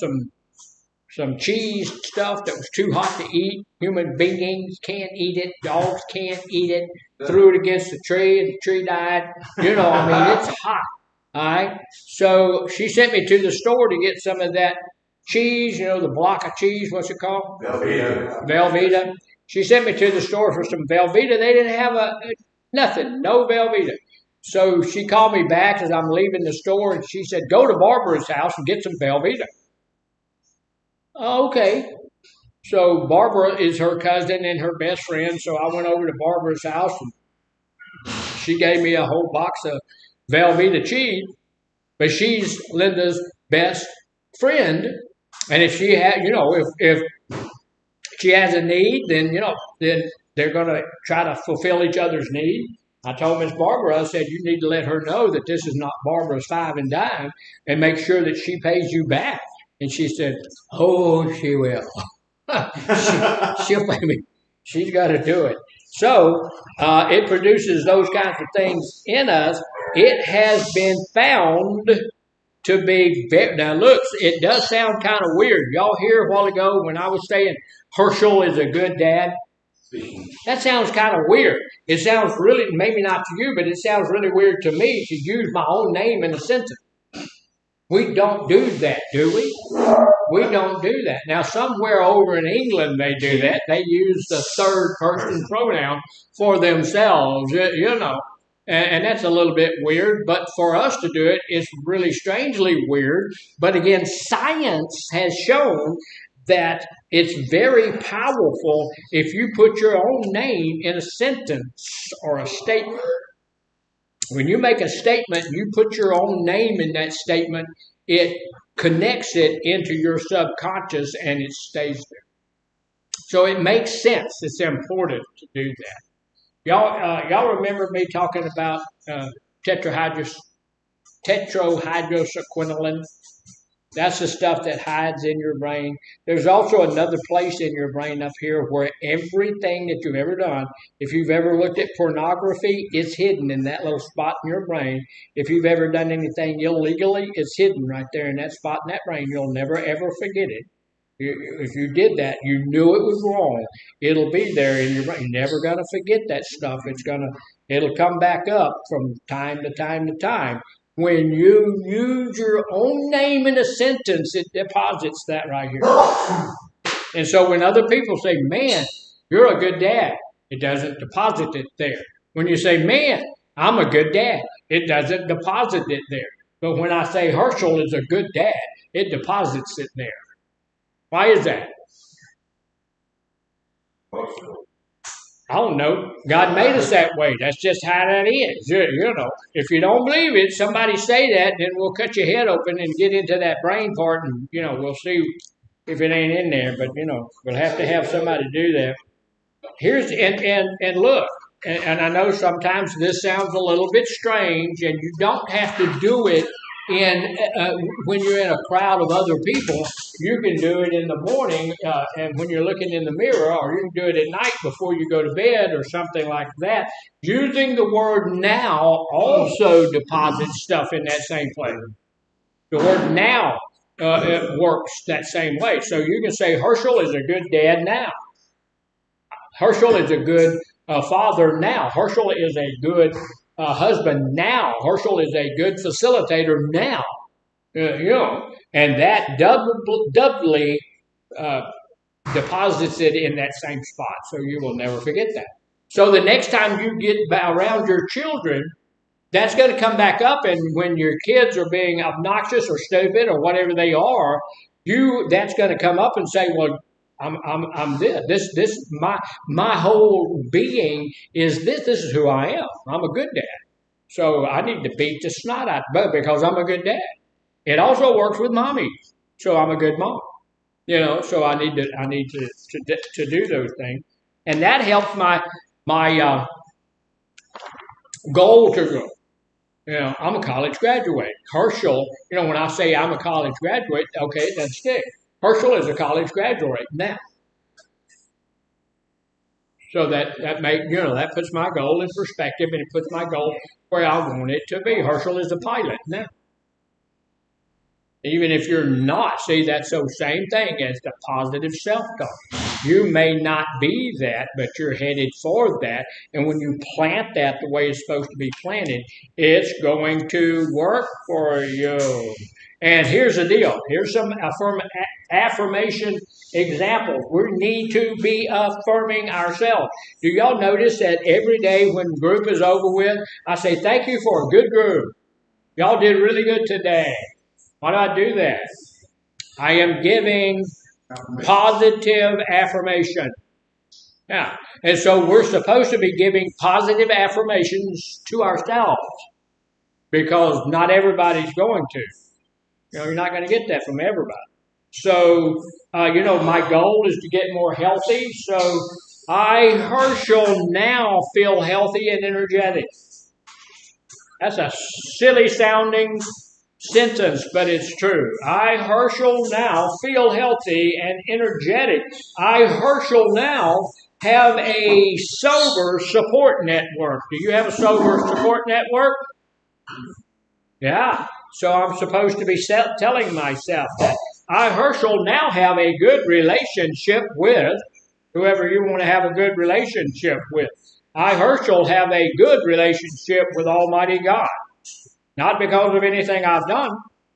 Speaker 2: some cheese stuff that was too hot to eat. Human beings can't eat it. Dogs can't eat it. Threw it against the tree and the tree died. You know, I mean, it's hot. All right. So she sent me to the store to get some of that cheese, you know, the block of cheese, what's it called?
Speaker 1: Velveeta.
Speaker 2: Velveeta. She sent me to the store for some Velveeta. They didn't have nothing, no Velveeta. So she called me back as I'm leaving the store and she said, go to Barbara's house and get some Velveeta. Okay. So Barbara is her cousin and her best friend. So I went over to Barbara's house and she gave me a whole box of Velveeta cheese. But she's Linda's best friend. And if she had, you know, if she has a need, then, you know, then they're going to try to fulfill each other's need. I told Miss Barbara, I said, you need to let her know that this is not Barbara's five and dime and make sure that she pays you back. And she said, oh, she will. She'll pay me. She's got to do it. So it produces those kinds of things in us. It has been found to be very, now look, it does sound kind of weird. Y'all hear a while ago when I was saying Herschel is a good dad? That sounds kind of weird. It sounds really, maybe not to you, but it sounds really weird to me to use my own name in a sentence. We don't do that, do we? We don't do that. Now, somewhere over in England, they do that. They use the third person pronoun for themselves, you know. And that's a little bit weird, but for us to do it, it's really strangely weird. But again, science has shown that it's very powerful if you put your own name in a sentence or a statement. When you make a statement, you put your own name in that statement, it connects it into your subconscious and it stays there. So it makes sense. It's important to do that. Y'all remember me talking about tetrahydroquinone? That's the stuff that hides in your brain. There's also another place in your brain up here where everything that you've ever done, if you've ever looked at pornography, it's hidden in that little spot in your brain. If you've ever done anything illegally, it's hidden right there in that spot in that brain. You'll never, ever forget it. If you did that, you knew it was wrong. It'll be there in your brain. You're never going to forget that stuff. It'll come back up from time to time to time. When you use your own name in a sentence, it deposits that right here. And so when other people say, man, you're a good dad, it doesn't deposit it there. When you say, man, I'm a good dad, it doesn't deposit it there. But when I say Herschel is a good dad, it deposits it there. Why is that? I don't know. God made us that way. That's just how that is. You know, if you don't believe it, somebody say that, then we'll cut your head open and get into that brain part, and you know, we'll see if it ain't in there. But you know, we'll have to have somebody do that. Here's and look, and I know sometimes this sounds a little bit strange, and you don't have to do it in when you're in a crowd of other people. You can do it in the morning and when you're looking in the mirror, or you can do it at night before you go to bed or something like that. Using the word now also deposits stuff in that same place. The word now it works that same way. So you can say Herschel is a good dad now. Herschel is a good father now. Herschel is a good husband now. Herschel is a good facilitator now. You know, and that doubly deposits it in that same spot, so you will never forget that. So the next time you get around your children, that's going to come back up, and when your kids are being obnoxious or stupid or whatever they are, that's going to come up and say, well, I'm this my whole being is this. This is who I am. I'm a good dad. So I need to beat the snot out of it because I'm a good dad. It also works with mommy. So I'm a good mom. You know, so I need to do those things. And that helps my goal to go. You know, I'm a college graduate. Herschel, you know, when I say I'm a college graduate, okay, it doesn't stick. Herschel is a college graduate now. So that puts my goal in perspective, and it puts my goal where I want it to be. Herschel is a pilot now. Even if you're not, see, that's the same thing as the positive self-talk. You may not be that, but you're headed for that. And when you plant that the way it's supposed to be planted, it's going to work for you. And here's the deal. Here's some affirmation examples. We need to be affirming ourselves. Do y'all notice that every day when group is over with, I say, thank you for a good group. Y'all did really good today. Why do I do that? I am giving positive affirmation. Yeah. And so we're supposed to be giving positive affirmations to ourselves because not everybody's going to. You're not going to get that from everybody. So, my goal is to get more healthy. So I, Herschel, now feel healthy and energetic. That's a silly sounding sentence, but it's true. I, Herschel, now feel healthy and energetic. I, Herschel, now have a sober support network. Do you have a sober support network? Yeah. So I'm supposed to be telling myself that. I, Herschel, now have a good relationship with whoever you want to have a good relationship with. I, Herschel, have a good relationship with Almighty God. Not because of anything I've done,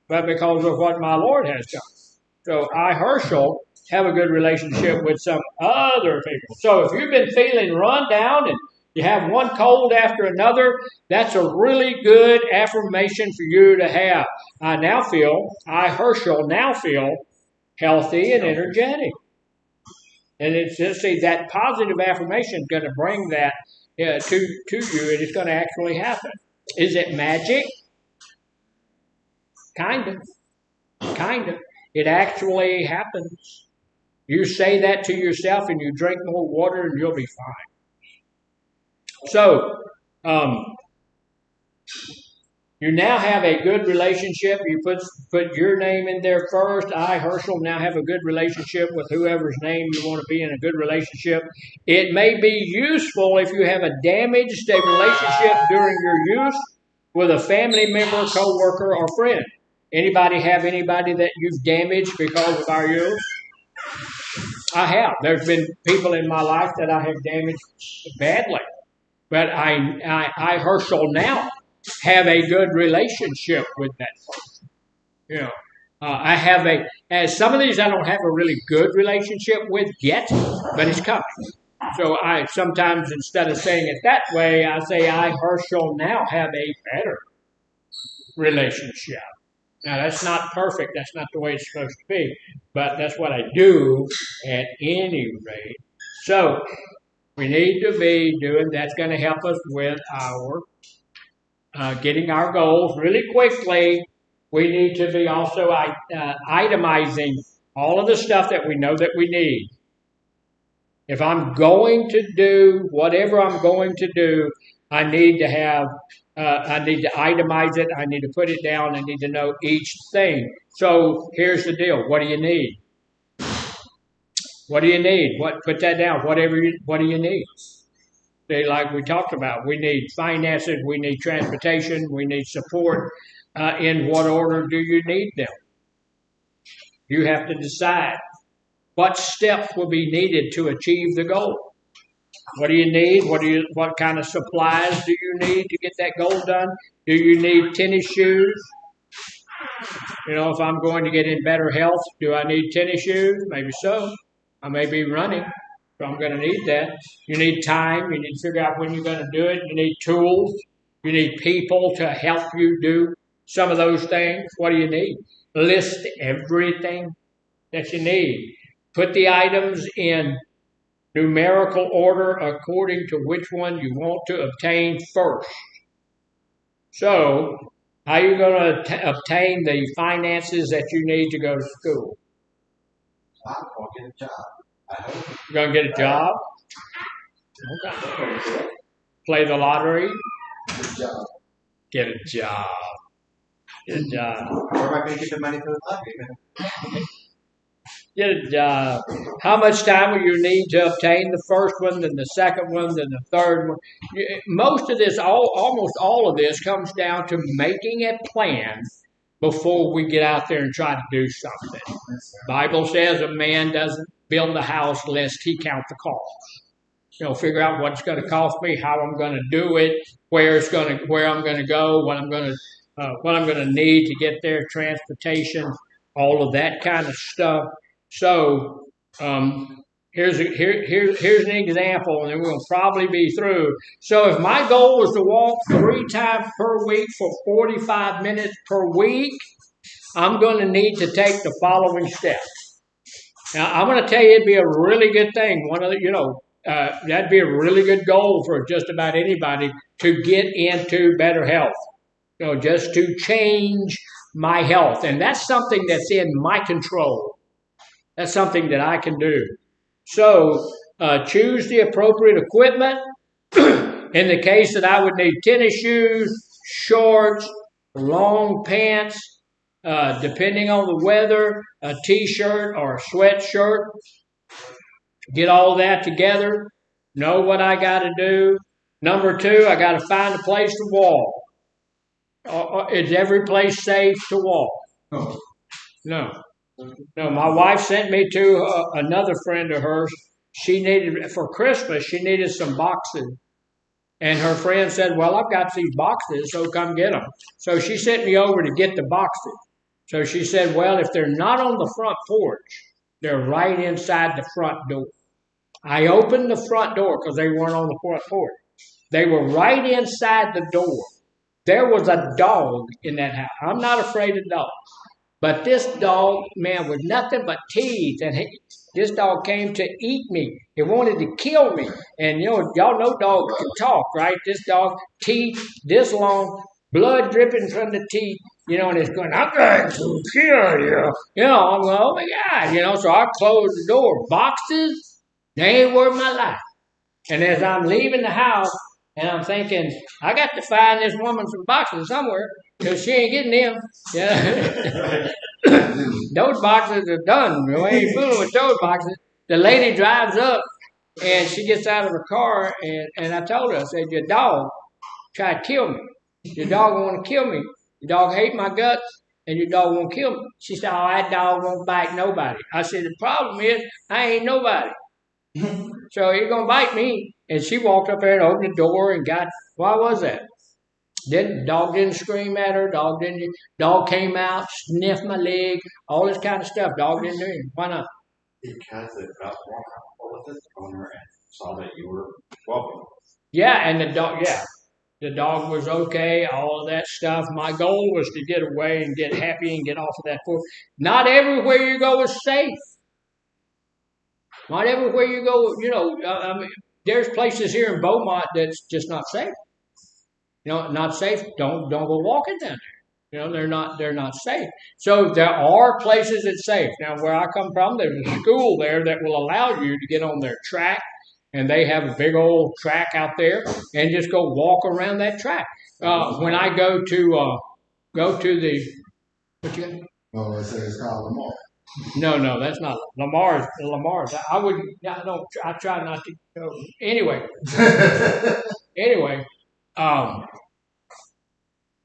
Speaker 2: but because of what my Lord has done. So I, Herschel, have a good relationship with some other people. So if you've been feeling run down and you have one cold after another, that's a really good affirmation for you to have. I, Herschel, now feel healthy and energetic. And it's just that positive affirmation is going to bring that to you, and it's going to actually happen. Is it magic? Kind of. It actually happens. You say that to yourself and you drink more water and you'll be fine. So, you now have a good relationship. You put your name in there first. I, Herschel, now have a good relationship with whoever's name you want to be in a good relationship. It may be useful if you have a damaged relationship during your youth with a family member, co-worker, or friend. Anybody have anybody that you've damaged because of our youth? I have. There's been people in my life that I have damaged badly. But I Herschel, now have a good relationship with that person. I have some of these I don't have a really good relationship with yet, but it's coming. So I sometimes, instead of saying it that way, I say I, Herschel, now have a better relationship. Now, that's not perfect. That's not the way it's supposed to be. But that's what I do at any rate. So, we need to be doing, that's going to help us with our getting our goals really quickly. We need to be also itemizing all of the stuff that we know that we need. If I'm going to do whatever I'm going to do, I need to have I need to itemize it. I need to put it down. I need to know each thing. So here's the deal. What do you need? What do you need? Put that down. What do you need? Like we talked about, we need finances. We need transportation. We need support. In what order do you need them? You have to decide what steps will be needed to achieve the goal. What do you need? What kind of supplies do you need to get that goal done? Do you need tennis shoes? If I'm going to get in better health, do I need tennis shoes? Maybe so. I may be running, so I'm going to need that. You need time. You need to figure out when you're going to do it. You need tools. You need people to help you do some of those things. What do you need? List everything that you need. Put the items in numerical order according to which one you want to obtain first. So, how are you going to obtain the finances that you need to go to school?
Speaker 1: I'm going to get a job. I hope.
Speaker 2: You're going to get a job? Okay. Play the lottery?
Speaker 1: Get a job.
Speaker 2: Get a job. Get a job.
Speaker 1: Where am I going to get the money for the lottery, man?
Speaker 2: Get a job. How much time will you need to obtain the first one, then the second one, then the third one? Most of this, almost all of this, comes down to making a plan before we get out there and try to do something. Bible says a man doesn't build a house lest he count the cost. Figure out what it's going to cost me, how I'm going to do it, where I'm going to go, what I'm going to need to get there, transportation, all of that kind of stuff. So here's an example, and then we'll probably be through. So if my goal was to walk 3 times per week for 45 minutes per week, I'm going to need to take the following steps. Now, I'm going to tell you it'd be a really good thing. That'd be a really good goal for just about anybody to get into better health. Just to change my health. And that's something that's in my control. That's something that I can do. So, choose the appropriate equipment. In the case that I would need tennis shoes, shorts, long pants, depending on the weather, a t-shirt or a sweatshirt. Get all that together. Know what I got to do. Number 2, I got to find a place to walk. Is every place safe to walk? No. My wife sent me to another friend of hers. For Christmas, she needed some boxes. And her friend said, well, I've got these boxes, so come get them. So she sent me over to get the boxes. So she said, well, if they're not on the front porch, they're right inside the front door. I opened the front door because they weren't on the front porch. They were right inside the door. There was a dog in that house. I'm not afraid of dogs. But this dog, man, with nothing but teeth. And this dog came to eat me. It wanted to kill me. And, y'all know dogs can talk, right? This dog, teeth this long, blood dripping from the teeth. And it's going, I'm going to kill you. I'm going, oh, my God. So I closed the door. Boxes, they ain't worth my life. And as I'm leaving the house, and I'm thinking, I got to find this woman some boxes somewhere because she ain't getting them. Yeah. Those boxes are done. I ain't fooling with those boxes. The lady drives up, and she gets out of her car, and I told her, I said, your dog tried to kill me. Your dog want to kill me. Your dog hate my guts, and your dog won't kill me. She said, oh, that dog won't bite nobody. I said, the problem is, I ain't nobody. So you're going to bite me. And she walked up there and opened the door and why was that? Dog didn't scream at her. Dog came out, sniffed my leg, all this kind of stuff. Dog didn't do anything. Why not?
Speaker 5: Because it got walked with its owner and saw that you were welcome.
Speaker 2: Yeah, and the dog was okay, all of that stuff. My goal was to get away and get happy and get off of that porch. Not everywhere you go is safe. Not everywhere you go, there's places here in Beaumont that's just not safe. Not safe. Don't go walking down there. They're not safe. So there are places that's safe. Now, where I come from, there's a school there that will allow you to get on their track, and they have a big old track out there, and just go walk around that track. When I go to the what you got?
Speaker 8: Oh, it's called Lamar.
Speaker 2: No, that's not Lamar's. I try not to go. Anyway,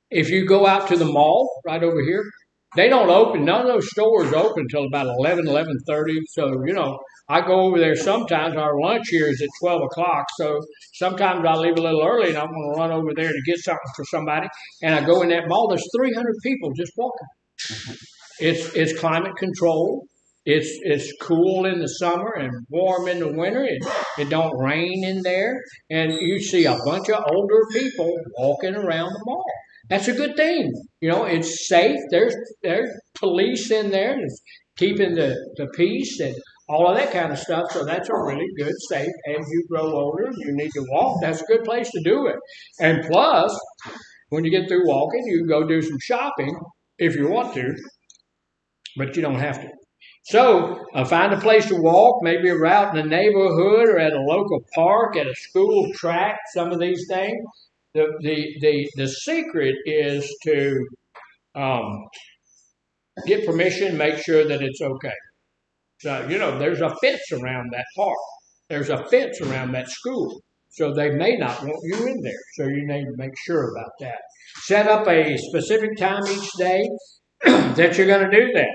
Speaker 2: if you go out to the mall right over here, they don't open. None of those stores open until about 11:30. So, I go over there sometimes. Our lunch here is at 12 o'clock. So sometimes I leave a little early and I'm going to run over there to get something for somebody. And I go in that mall. There's 300 people just walking. It's climate controlled. It's cool in the summer and warm in the winter. It don't rain in there, and you see a bunch of older people walking around the mall. That's a good thing. It's safe. There's police in there that's keeping the peace and all of that kind of stuff. So that's a really good, safe. As you grow older, you need to walk. That's a good place to do it. And plus, when you get through walking, you can go do some shopping if you want to. But you don't have to. So find a place to walk, maybe a route in the neighborhood or at a local park, at a school track, some of these things. The secret is to get permission, make sure that it's okay. So, there's a fence around that park. There's a fence around that school. So they may not want you in there. So you need to make sure about that. Set up a specific time each day. that you're going to do that.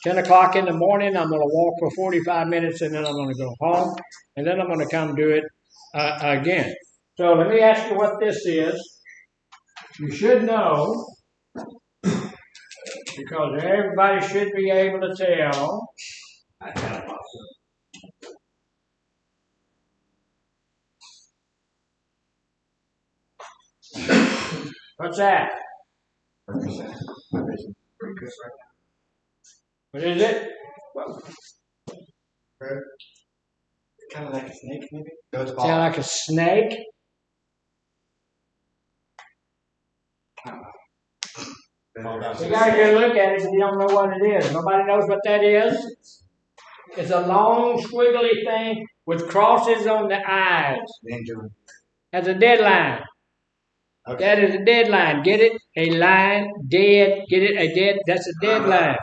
Speaker 2: 10 o'clock in the morning, I'm going to walk for 45 minutes, and then I'm going to go home, and then I'm going to come do it again. So let me ask you what this is. You should know, because everybody should be able to tell. What's that? What is it?
Speaker 1: Kind of like a snake, maybe? No, it's
Speaker 2: Sound like a snake? You gotta go look at it if you don't know what it is. Nobody knows what that is? It's a long, squiggly thing with crosses on the eyes. That's a deadline. Okay. That is a deadline. Get it? A line, dead. Get it? A dead. That's a deadline.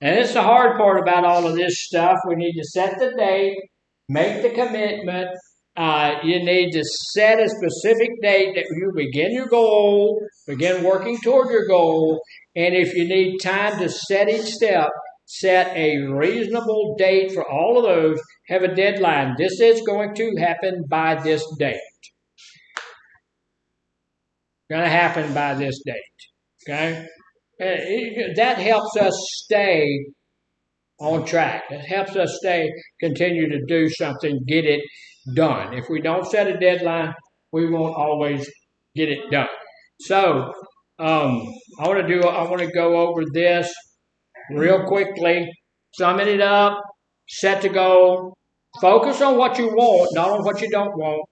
Speaker 2: And it's the hard part about all of this stuff. We need to set the date, make the commitment. You need to set a specific date that you begin your goal, begin working toward your goal. And if you need time to set each step, set a reasonable date for all of those. Have a deadline. This is going to happen by this date. Going to happen by this date. Okay? That helps us stay on track. It helps us continue to do something, get it done. If we don't set a deadline, we won't always get it done. So, I want to go over this real quickly, summing it up, set the goal, focus on what you want, not on what you don't want.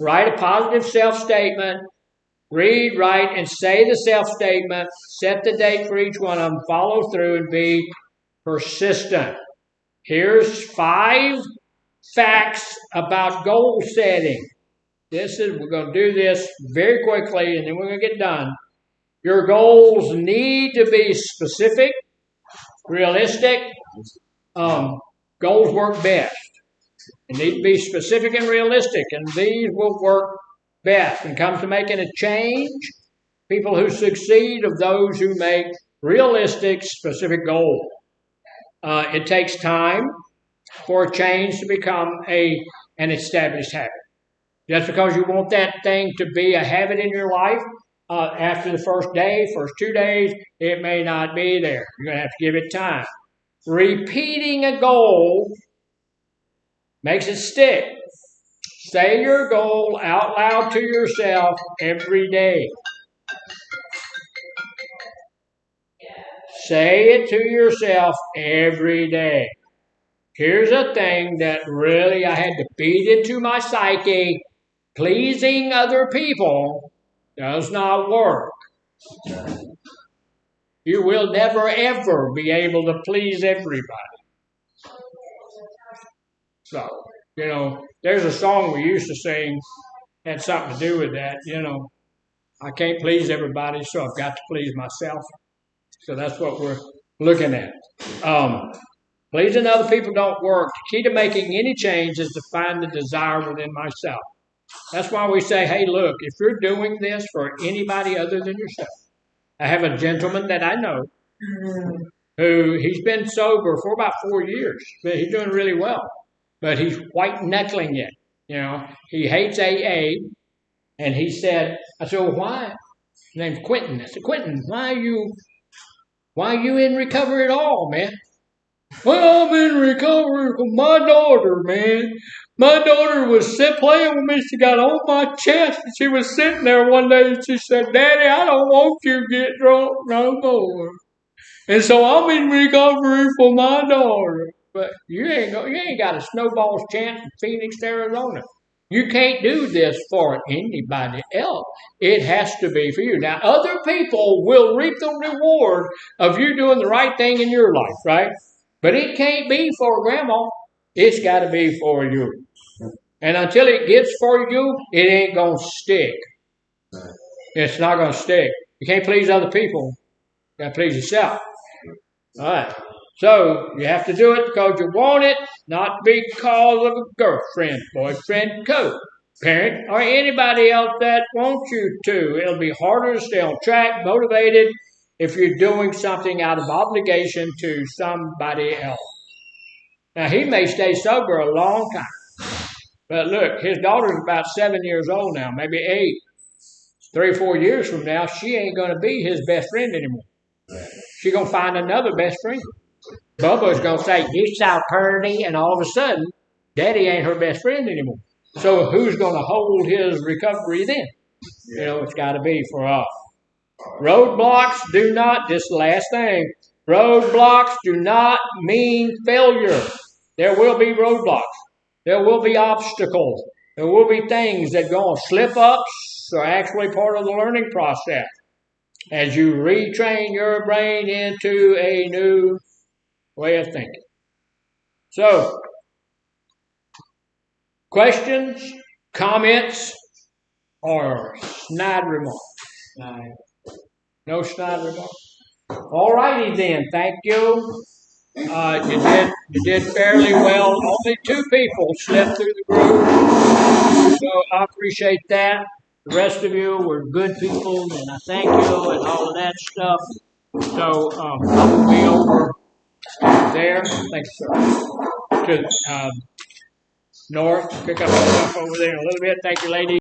Speaker 2: Write a positive self-statement. Read, write, and say the self-statement. Set the date for each one of them. Follow through and be persistent. Here's 5 facts about goal setting. We're going to do this very quickly, and then we're going to get done. Your goals need to be specific, realistic. Goals work best. They need to be specific and realistic, and these will work best. When it comes to making a change, people who succeed are those who make realistic, specific goals. It takes time for a change to become an established habit. Just because you want that thing to be a habit in your life, after the first day, first 2 days, it may not be there. You're going to have to give it time. Repeating a goal makes it stick. Say your goal out loud to yourself every day. Say it to yourself every day. Here's a thing that really I had to beat into my psyche. Pleasing other people does not work. You will never, ever be able to please everybody. So, there's a song we used to sing, had something to do with that. I can't please everybody, so I've got to please myself. So that's what we're looking at. Pleasing other people don't work. The key to making any change is to find the desire within myself. That's why we say, hey, look, if you're doing this for anybody other than yourself. I have a gentleman that I know who he's been sober for about 4 years. But he's doing really well. But he's white-knuckling it. He hates AA. And he said, I said, well, why? His name's Quentin. I said, Quentin, why are you in recovery at all, man? Well, I'm in recovery from my daughter, man. My daughter was playing with me. She got on my chest. And she was sitting there one day and she said, Daddy, I don't want you to get drunk no more. And so I'm in recovery for my daughter. But you ain't got a snowball's chance in Phoenix, Arizona. You can't do this for anybody else. It has to be for you. Now, other people will reap the reward of you doing the right thing in your life, right? But it can't be for grandma. It's got to be for you. And until it gets for you, it ain't going to stick. It's not going to stick. You can't please other people. You got to please yourself. All right. So you have to do it because you want it, not because of a girlfriend, boyfriend, co-parent, or anybody else that wants you to. It'll be harder to stay on track, motivated, if you're doing something out of obligation to somebody else. Now, he may stay sober a long time. But look, his daughter's about 7 years old now, maybe 8. 3 or 4 years from now, she ain't going to be his best friend anymore. She's going to find another best friend. Bubba's going to say, you so pretty, and all of a sudden, Daddy ain't her best friend anymore. So who's going to hold his recovery then? You know, it's got to be for us. Roadblocks do not, this last thing, roadblocks do not mean failure. There will be roadblocks. There will be obstacles. There will be things that go on. Slip-ups are actually part of the learning process as you retrain your brain into a new way of thinking. So, questions, comments, or snide remarks? No snide remarks? All righty then. Thank you. You did fairly well. Only 2 people slept through the group, so I appreciate that. The rest of you were good people, and I thank you and all of that stuff. So I will be over there. Thanks, sir. To north, pick up stuff over there in a little bit. Thank you, ladies.